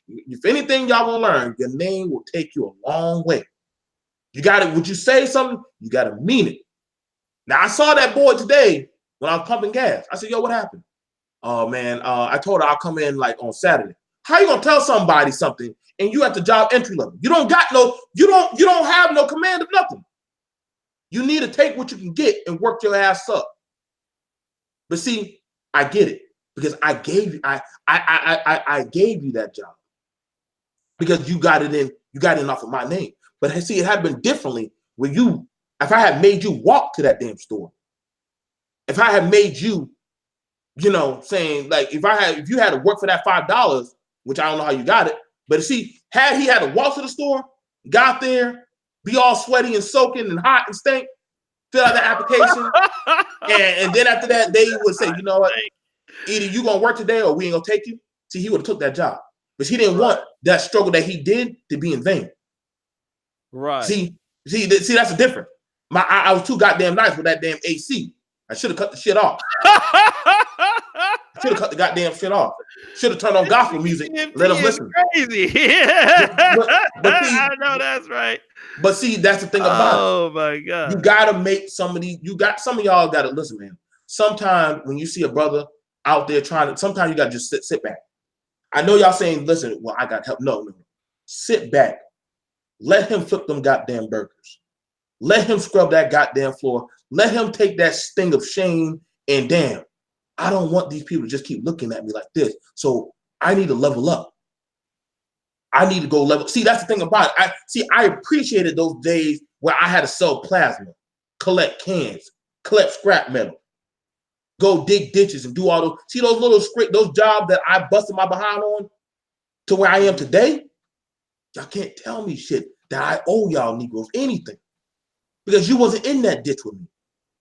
If anything y'all gonna learn, your name will take you a long way. You got it. Would you say something? You got to mean it. Now I saw that boy today when I was pumping gas. I said, "Yo, what happened?" Oh man, I told her I'll come in like on Saturday. How you gonna tell somebody something and you at the job entry level? You don't have no command of nothing. You need to take what you can get and work your ass up. But see, I get it because I gave you I gave you that job because you got it in off of my name. But see, it had been differently with you. If I had made you walk to that damn store, if I had made you, saying like if you had to work for that $5, which I don't know how you got it, but see, had he had to walk to the store, got there, be all sweaty and soaking and hot and stink, fill out the application, and then after that, they would say, you know what, either you gonna work today or we ain't gonna take you. See, he would have took that job, but he didn't want that struggle that he did to be in vain.
Right.
See, that's the difference. I was too goddamn nice with that damn AC. I should have cut the shit off. Should have cut the goddamn shit off. Should have turned on gospel music.
BMT
let them listen.
Crazy.
but see,
I know that's right.
But see, that's the thing about it.
Oh my God.
You gotta make some of y'all gotta listen, man. Sometimes when you see a brother out there sometimes you gotta just sit back. I know y'all saying, listen, well, I got help. No. Sit back. Let him flip them goddamn burgers. Let him scrub that goddamn floor. Let him take that sting of shame and damn, I don't want these people to just keep looking at me like this. So I need to level up. I need to go level. See, that's the thing about it. I appreciated those days where I had to sell plasma, collect cans, collect scrap metal, go dig ditches and do all those. See those jobs that I busted my behind on to where I am today? Y'all can't tell me shit that I owe y'all Negroes anything. Because you wasn't in that ditch with me.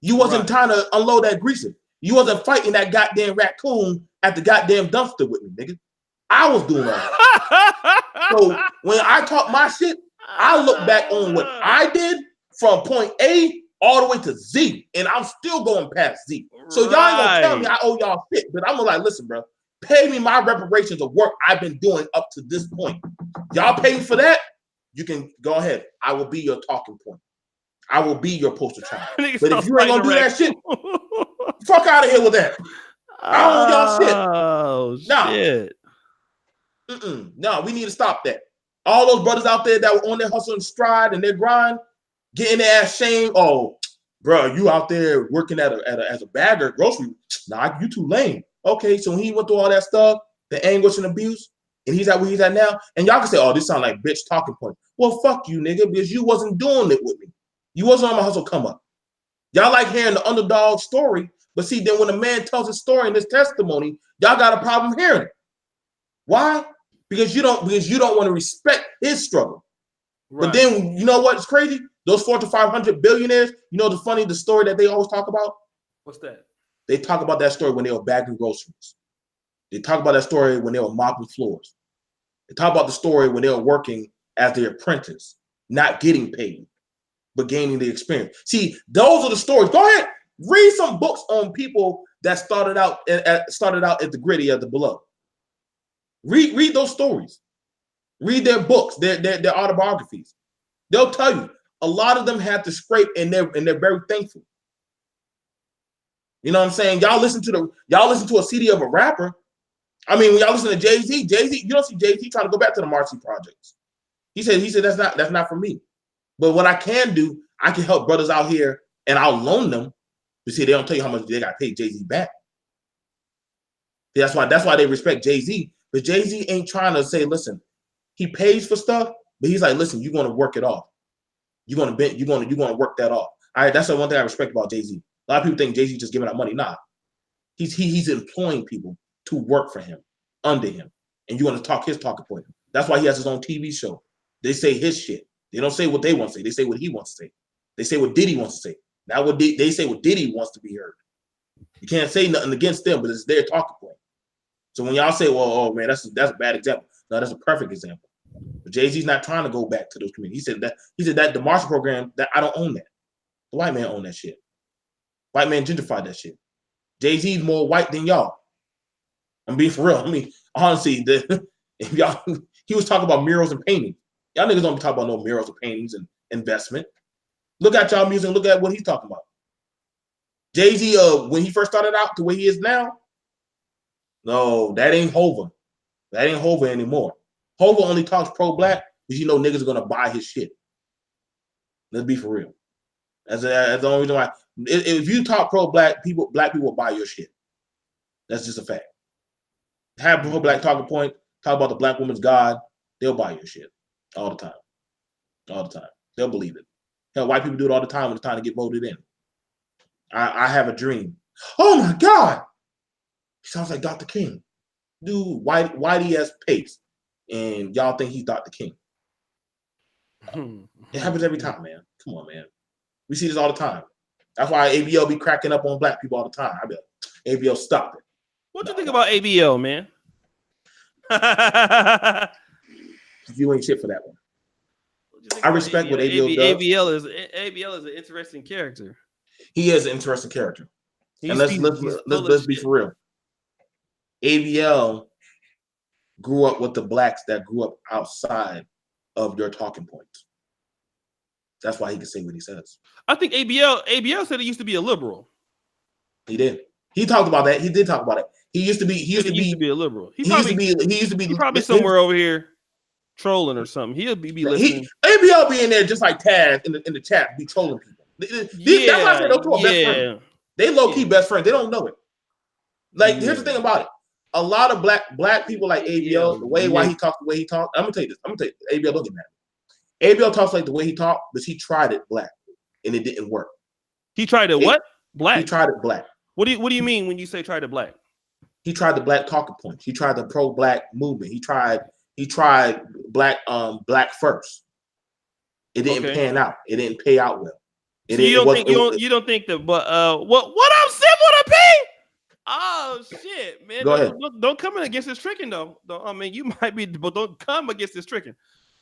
You wasn't trying to unload that greaser. You wasn't fighting that goddamn raccoon at the goddamn dumpster with me, nigga. I was doing all that. So when I talk my shit, I look back on what I did from point A all the way to Z, and I'm still going past Z. So y'all ain't gonna tell me I owe y'all shit, but I'm gonna like, listen, bro, pay me my reparations of work I've been doing up to this point. Y'all pay me for that, you can go ahead. I will be your talking point. I will be your poster child. But if you ain't gonna do that shit, fuck out of here with that. I owe y'all shit.
Oh, shit.
No, we need to stop that. All those brothers out there that were on their hustle and stride and their grind, getting their ass shamed. Oh, bro, you out there working as a bagger, grocery. Nah, you too lame. Okay, so when he went through all that stuff, the anguish and abuse, and he's at where he's at now, and y'all can say, oh, this sound like bitch talking point. Well, fuck you, nigga, because you wasn't doing it with me. You wasn't on my hustle come up. Y'all like hearing the underdog story, but see, then when a man tells his story and his testimony, y'all got a problem hearing it. Why? Because you don't want to respect his struggle. Right. But then you know what's crazy? Those 400 to 500 billionaires, you know the story that they always talk about?
What's that?
They talk about that story when they were bagging groceries. They talk about that story when they were mopping floors. They talk about the story when they were working as their apprentice, not getting paid, but gaining the experience. See, those are the stories. Go ahead, read some books on people that started out at the gritty, at the below. Read those stories. Read their books, their autobiographies. They'll tell you a lot of them had to scrape, and they're very thankful. You know what I'm saying? Y'all listen to a CD of a rapper. I mean, when y'all listen to Jay-Z, you don't see Jay-Z trying to go back to the Marcy projects. He said that's not for me. But what I can do, I can help brothers out here and I'll loan them. You see, they don't tell you how much they got to pay Jay-Z back. That's why they respect Jay-Z. But Jay-Z ain't trying to say, listen, he pays for stuff, but he's like, listen, you're gonna work it off. You're gonna work that off. All right, that's the one thing I respect about Jay-Z. A lot of people think Jay-Z just giving out money. Nah. He's employing people to work for him, under him. And you're gonna talk his talking point. That's why he has his own TV show. They say his shit. They don't say what they want to say. They say what he wants to say. They say what Diddy wants to say. Now what they say what Diddy wants to be heard. You can't say nothing against them, but it's their talking point. So when y'all say, well, oh man, that's a bad example. No, that's a perfect example. But Jay-Z's not trying to go back to those communities. He said that the Marshall program, that I don't own that. The white man own that shit. White man gentrified that shit. Jay-Z's more white than y'all. I'm being for real. I mean, honestly, if y'all he was talking about murals and paintings. Y'all niggas don't be talking about no murals and paintings and investment. Look at y'all music and look at what he's talking about. Jay-Z, when he first started out to where he is now, no, that ain't Hova. That ain't Hova anymore. Hova only talks pro-black because niggas are gonna buy his shit. Let's be for real. That's the only reason why. If you talk pro-black, black people will buy your shit. That's just a fact. Have pro-black talking point, talk about the black woman's God, they'll buy your shit all the time. All the time. They'll believe it. Hell, white people do it all the time when it's time to get voted in. I have a dream. Oh my God! He sounds like Dr. King. Dude, whitey as pace. And y'all think he's Dr. King. It happens every time, man. Come on, man. We see this all the time. That's why ABL be cracking up on black people all the time. I be like, ABL, stop it.
What you think about ABL, man?
You ain't shit for that one. I respect what ABL does.
ABL is an interesting character.
He is an interesting character. And let's be for real. ABL grew up with the blacks that grew up outside of your talking points. That's why he can say what he says.
I think ABL said he used to be a liberal.
He did. He talked about that. He did talk about it. He used to be
a liberal. He
probably
somewhere over here trolling or something. He'll be listening.
ABL be in there just like Taz in the chat, be trolling people. That's why I said those two are best friends. They low-key best friends. They don't know it. Like, here's the thing about it. A lot of black people like ABL, why he talks the way he talks. I'm gonna tell you this. ABL, don't get mad. ABL talks like the way he talked, but he tried it black, and it didn't work.
He tried it what? Black.
He tried it black.
What do you mean when you say tried it black?
He tried the black talking points. He tried the pro-black movement. He tried black first. It didn't pan out. It didn't pay out well.
You don't think that? But what up, Simple to P? Oh shit, man!
Go ahead.
Don't come in against this tricking though. I mean, you might be, but don't come against this tricking.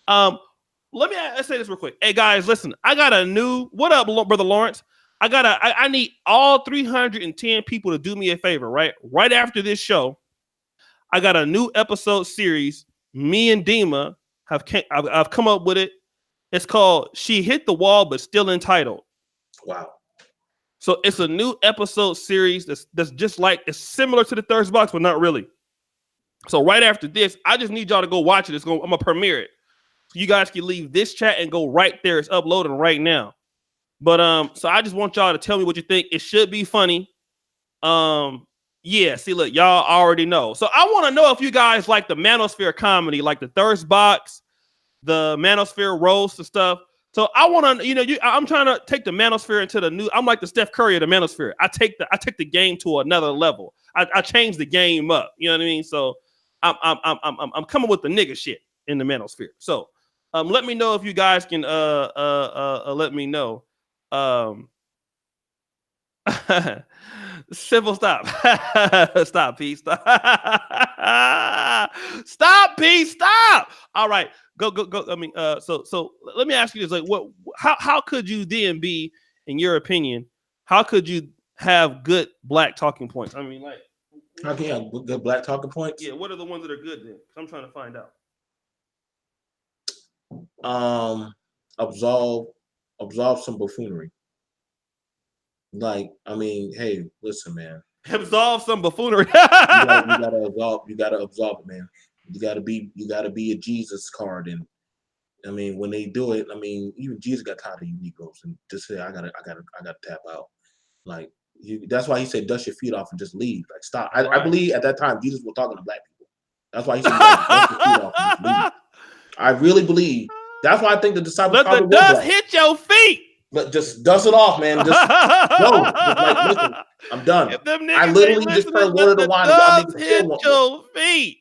Let's say this real quick. Hey guys, listen. I got a new. What up, brother Lawrence? I need all 310 people to do me a favor. Right after this show, I got a new episode series. Me and Dima I've come up with it. It's called "She Hit the Wall but Still Entitled."
Wow.
So it's a new episode series that's just like, it's similar to the Thirst Box, but not really. So right after this, I just need y'all to go watch it. I'm gonna premiere it. So you guys can leave this chat and go right there. It's uploading right now. But so I just want y'all to tell me what you think. It should be funny. Yeah, see, look, y'all already know. So I want to know if you guys like the Manosphere comedy, like the Thirst Box, the Manosphere roast and stuff. So I want to, I'm trying to take the Manosphere into the new. I'm like the Steph Curry of the Manosphere. I take the game to another level. I change the game up. You know what I mean? So I'm coming with the nigga shit in the Manosphere. So let me know if you guys can let me know. Simple, stop. Stop, Pete. Stop. Stop, Pete. Stop. All right. Go. I mean, so let me ask you this: like, how could you then be, in your opinion, how could you have good black talking points? I mean, like,
how can you have good black talking points?
Yeah, what are the ones that are good then? I'm trying to find out.
Absolve some buffoonery. Like, I mean, hey, listen, man.
Absolve some buffoonery.
You gotta absolve it, man. You gotta be a Jesus card. And I mean, when they do it, I mean, even Jesus got tired of you Negroes and just say, I gotta tap out. Like that's why he said, dust your feet off and just leave. Like stop. I believe at that time Jesus was talking to black people. That's why he said, you gotta dust your feet off and just leave. I really believe. That's why I think the disciples
Let the
probably were
dust
black.
hit your feet.
But just dust it off, man. Just go. Just like, listen, I'm done.
If them
I
niggas ain't
literally just
listening,
turned water
let
to
the
wine, and y'all
dust
niggas still
hit
want more.
your feet.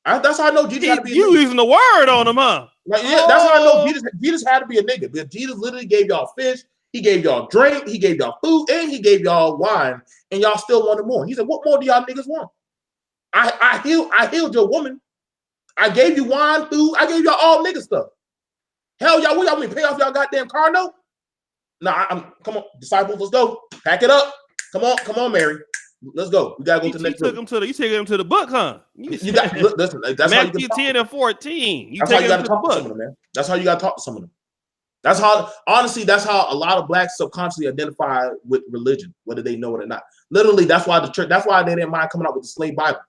That's how I know Jesus had to be a
You
nigga.
using the word on him, huh?
Like, yeah, that's how I know Jesus had to be a nigga. Because Jesus literally gave y'all fish, he gave y'all drink, he gave y'all food, and he gave y'all wine, and y'all still wanted more. He said, what more do y'all niggas want? I healed your woman. I gave you wine, food, I gave y'all all nigga stuff. Hell, y'all, what y'all mean? Pay off y'all goddamn car note? Nah, come on, disciples, let's go. Pack it up. Come on, Mary. Let's go. We gotta go to the next
you took him to the book, huh?
You got listen. That's how you can
Matthew
talk
10 and 14.
That's how you got to talk to some of them, man. That's how you got to talk to some of them. That's how, honestly, that's how a lot of blacks subconsciously identify with religion, whether they know it or not. Literally, that's why the church. That's why they didn't mind coming out with the slave Bible.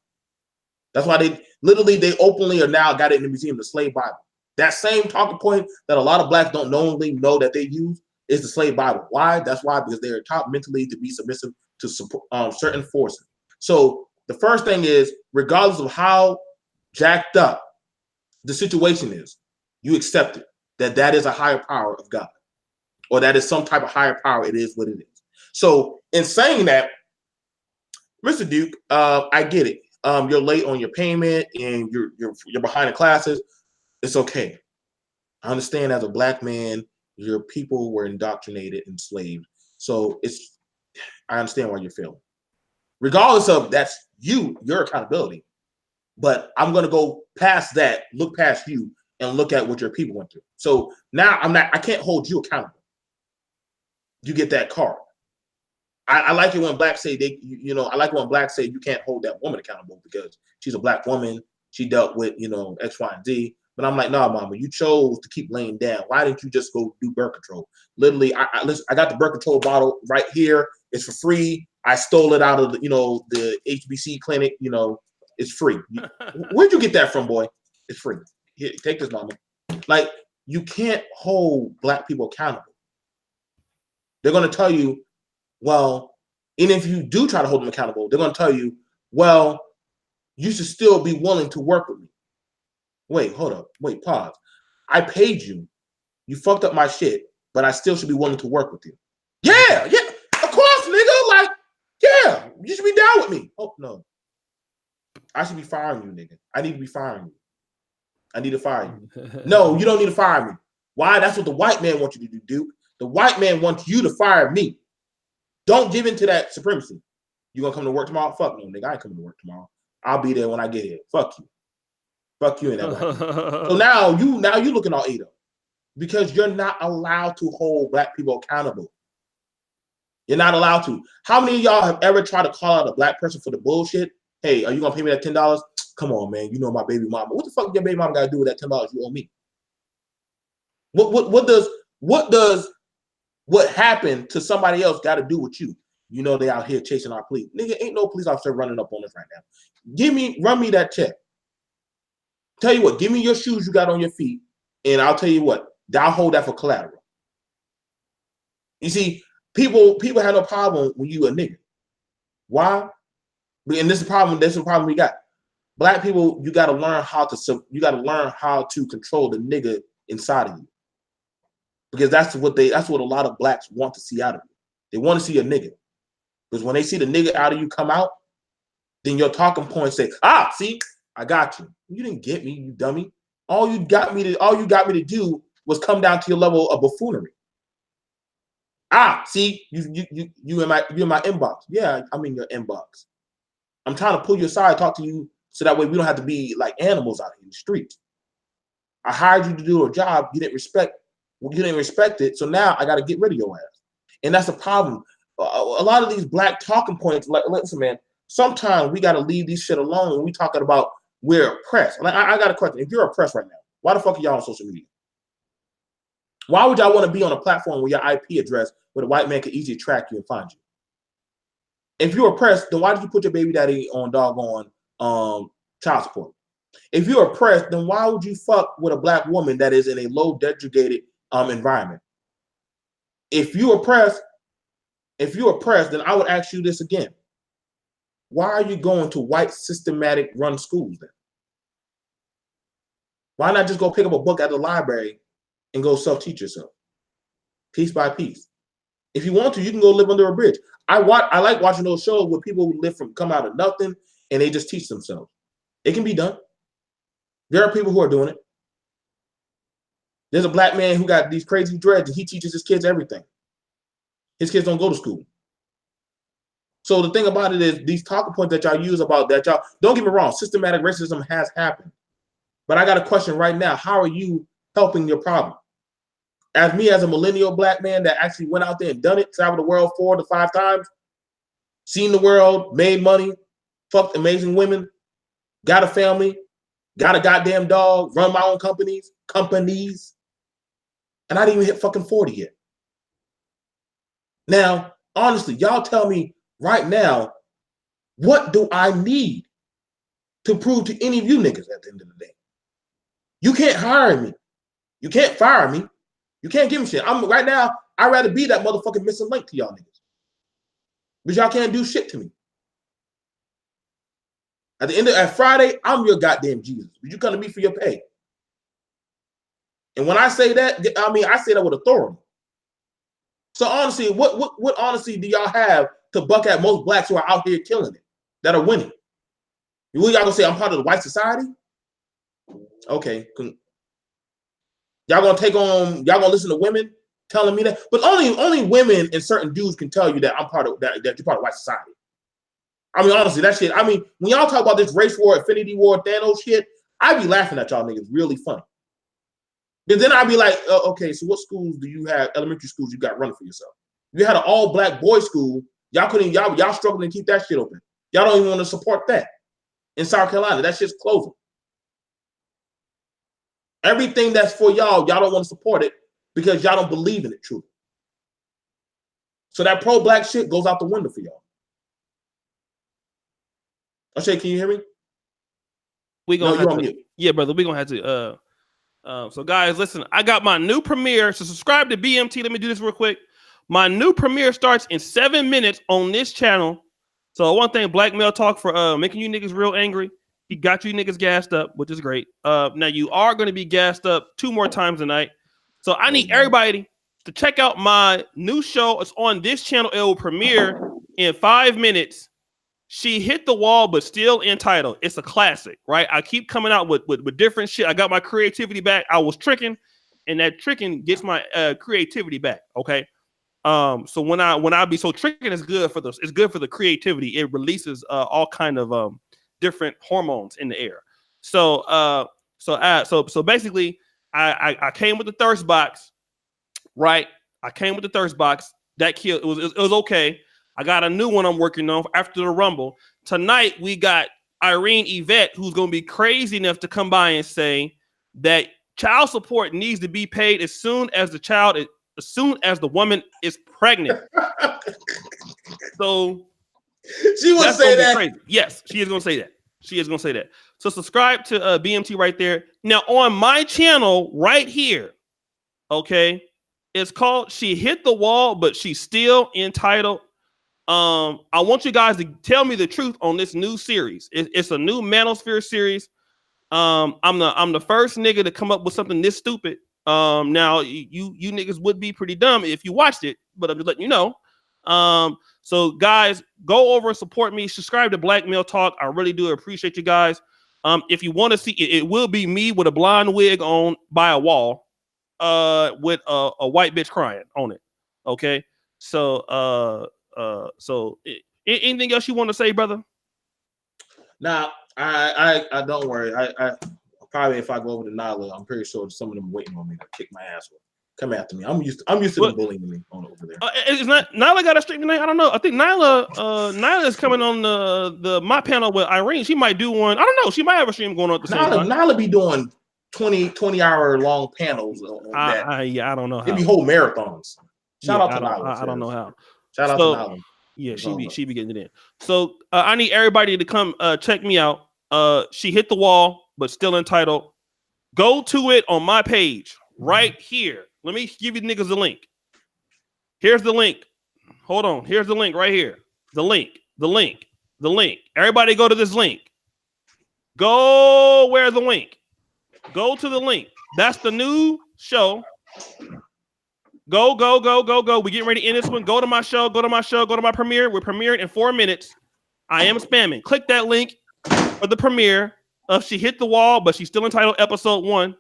That's why they openly are now got it in the museum, the slave Bible. That same talking point that a lot of blacks don't knowingly know that they use is the slave Bible. Why? That's why, because they are taught mentally to be submissive to certain forces. So the first thing is, regardless of how jacked up the situation is, you accept it, that is a higher power of God, or that is some type of higher power. It is what it is. So in saying that, Mr. Duke, I get it. You're late on your payment and you're behind the classes. It's okay. I understand as a black man, your people were indoctrinated, enslaved. So I understand why you're feeling. Regardless of that's your accountability. But I'm going to go past that, look past you, and look at what your people went through. So now I can't hold you accountable. You get that card. I like it when blacks say I like it when blacks say you can't hold that woman accountable because she's a black woman. She dealt with, X, Y, and Z. But I'm like, nah, mama, you chose to keep laying down. Why didn't you just go do birth control? Literally, listen, I got the birth control bottle right here. It's for free. I stole it out of the HBC clinic. It's free. Where'd you get that from, boy? It's free. Here, take this, mama. Like, you can't hold black people accountable. They're going to tell you, well, and if you do try to hold them accountable, they're going to tell you, well, you should still be willing to work with me. Wait, hold up. Wait, pause. I paid you. You fucked up my shit, but I still should be willing to work with you. Yeah, of course, nigga. Like, yeah, you should be down with me. Oh, no. I should be firing you, nigga. I need to be firing you. I need to fire you. No, you don't need to fire me. Why? That's what the white man wants you to do, Duke. The white man wants you to fire me. Don't give in to that supremacy. You gonna come to work tomorrow? Fuck no, nigga. I ain't coming to work tomorrow. I'll be there when I get here. Fuck you. Fuck you and that white man. So now you looking all ate up because you're not allowed to hold black people accountable. You're not allowed to. How many of y'all have ever tried to call out a black person for the bullshit? Hey, are you gonna pay me that $10? Come on, man. You know my baby mama. What the fuck your baby mama gotta do with that $10 you owe me? What does what happened to somebody else got to do with you? They out here chasing our police. Nigga, ain't no police officer running up on us right now. Run me that check. Tell you what, give me your shoes you got on your feet, and I'll tell you what, I'll hold that for collateral. You see, people have no problem when you a nigga. Why? And this is the problem we got. Black people, you got to learn how to control the nigga inside of you. Because that's what a lot of blacks want to see out of you. They want to see a nigga. Because when they see the nigga out of you come out, then your talking points say, see, I got you. You didn't get me, you dummy. All you got me to do was come down to your level of buffoonery. See, you in my inbox. Yeah, I'm in your inbox. I'm trying to pull you aside, talk to you, so that way we don't have to be like animals out in the streets. I hired you to do a job you didn't respect. You didn't respect it, so now I got to get rid of your ass. And that's the problem. A lot of these black talking points, like, listen, man, sometimes we got to leave these shit alone when we talking about we're oppressed. Like, I got a question. If you're oppressed right now, why the fuck are y'all on social media? Why would y'all want to be on a platform where your IP address, where the white man could easily track you and find you? If you're oppressed, then why did you put your baby daddy on doggone child support? If you're oppressed, then why would you fuck with a black woman that is in a low degraded environment? If you're oppressed, then I would ask you this again. Why are you going to white systematic run schools then? Why not just go pick up a book at the library and go self-teach yourself, piece by piece? If you want to, you can go live under a bridge. I like watching those shows where people who come out of nothing and they just teach themselves. It can be done. There are people who are doing it. There's a black man who got these crazy dreads and he teaches his kids everything. His kids don't go to school. So the thing about it is these talking points that y'all use about that, y'all, don't get me wrong, systematic racism has happened. But I got a question right now. How are you helping your problem? As a millennial black man that actually went out there and done it, traveled the world 4 to 5 times, seen the world, made money, fucked amazing women, got a family, got a goddamn dog, run my own companies, and I didn't even hit fucking 40 yet. Now, honestly, y'all tell me right now, what do I need to prove to any of you niggas at the end of the day? You can't hire me. You can't fire me. You can't give me shit. Right now, I'd rather be that motherfucking missing link to y'all niggas. But y'all can't do shit to me. At Friday, I'm your goddamn Jesus. But you come to me for your pay. And when I say that, I say that with authority. So honestly, what honesty do y'all have to buck at most blacks who are out here killing it, that are winning? Y'all gonna say I'm part of the white society? Okay. Y'all gonna listen to women telling me that? But only women and certain dudes can tell you that I'm part of that you're part of white society. Honestly, that shit. When y'all talk about this race war, affinity war, Thanos shit, I be laughing at y'all niggas really funny. But then I'd be like, okay, so what schools do you have, elementary schools you got running for yourself? If you had an all-black boys school, y'all struggling to keep that shit open. Y'all don't even want to support that. In South Carolina, that shit's closing. Everything that's for y'all don't want to support it because y'all don't believe in it truly. So that pro-black shit goes out the window for y'all. O'Shea, can you hear me?
Yeah, brother, we're gonna have to so guys, listen, I got my new premiere. So subscribe to BMT. Let me do this real quick. My new premiere starts in 7 minutes on this channel. So one thing, Black Male Talk, for making you niggas real angry. He got you niggas gassed up, which is great. Now you are going to be gassed up 2 more times tonight. So I need everybody to check out my new show. It's on this channel. It will premiere in 5 minutes. She hit the wall, but still entitled. It's a classic, right? I keep coming out with different shit. I got my creativity back. I was tricking, and that tricking gets my creativity back. Okay. So when I be so tricking, it's good for the creativity. It releases all kind of different hormones in the air. So basically, I came with the thirst box, right? I came with the thirst box. That killed. It was okay. I got a new one I'm working on after the Rumble. Tonight, we got Irene Yvette, who's going to be crazy enough to come by and say that child support needs to be paid as soon as the woman is pregnant. So
she will say that.
Crazy. Yes, she is going to say that. So subscribe to BMT right there. Now on my channel right here, okay, it's called She Hit the Wall, but She's Still Entitled. I want you guys to tell me the truth on this new series. It's a new Manosphere series. I'm the first nigga to come up with something this stupid. Now you niggas would be pretty dumb if you watched it, but I'm just letting you know. So guys, go over and support me. Subscribe to Black Male Talk. I really do appreciate you guys. If you want to see it, it will be me with a blonde wig on by a wall, with a white bitch crying on it. Okay, so anything else you want to say, brother?
Now, I don't worry. I probably, if I go over to Nyla, I'm pretty sure some of them waiting on me to kick my ass or come after me. I'm used to them bullying me on over there.
Is not Nyla got a stream tonight? I don't know. I think Nyla is coming on the my panel with Irene. She might do one. I don't know. She might have a stream going on at the same time.
Nyla be doing 20-hour long panels on that.
I don't know how.
It'd be whole marathons. Shout out to Nyla.
I don't know how.
Shout out to Nyla.
Yeah,
It's all
she
love.
be getting it in. So I need everybody to come check me out. She hit the wall, but still entitled. Go to it on my page right here. Let me give you niggas the link. Here's the link. Hold on. Here's the link right here. The link. The link. The link. Everybody go to this link. Go where's the link? Go to the link. That's the new show. Go, go, go, go, go. We getting ready to end this one. Go to my show. Go to my show. Go to my premiere. We're premiering in 4 minutes. I am spamming. Click that link for the premiere of She Hit the Wall, but she's still entitled episode 1.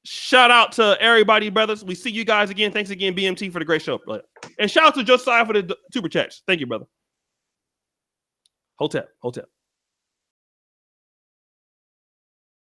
Shout out to everybody, brothers. We see you guys again. Thanks again, BMT, for the great show. And shout out to Josiah for the super chats. Thank you, brother. Hotep.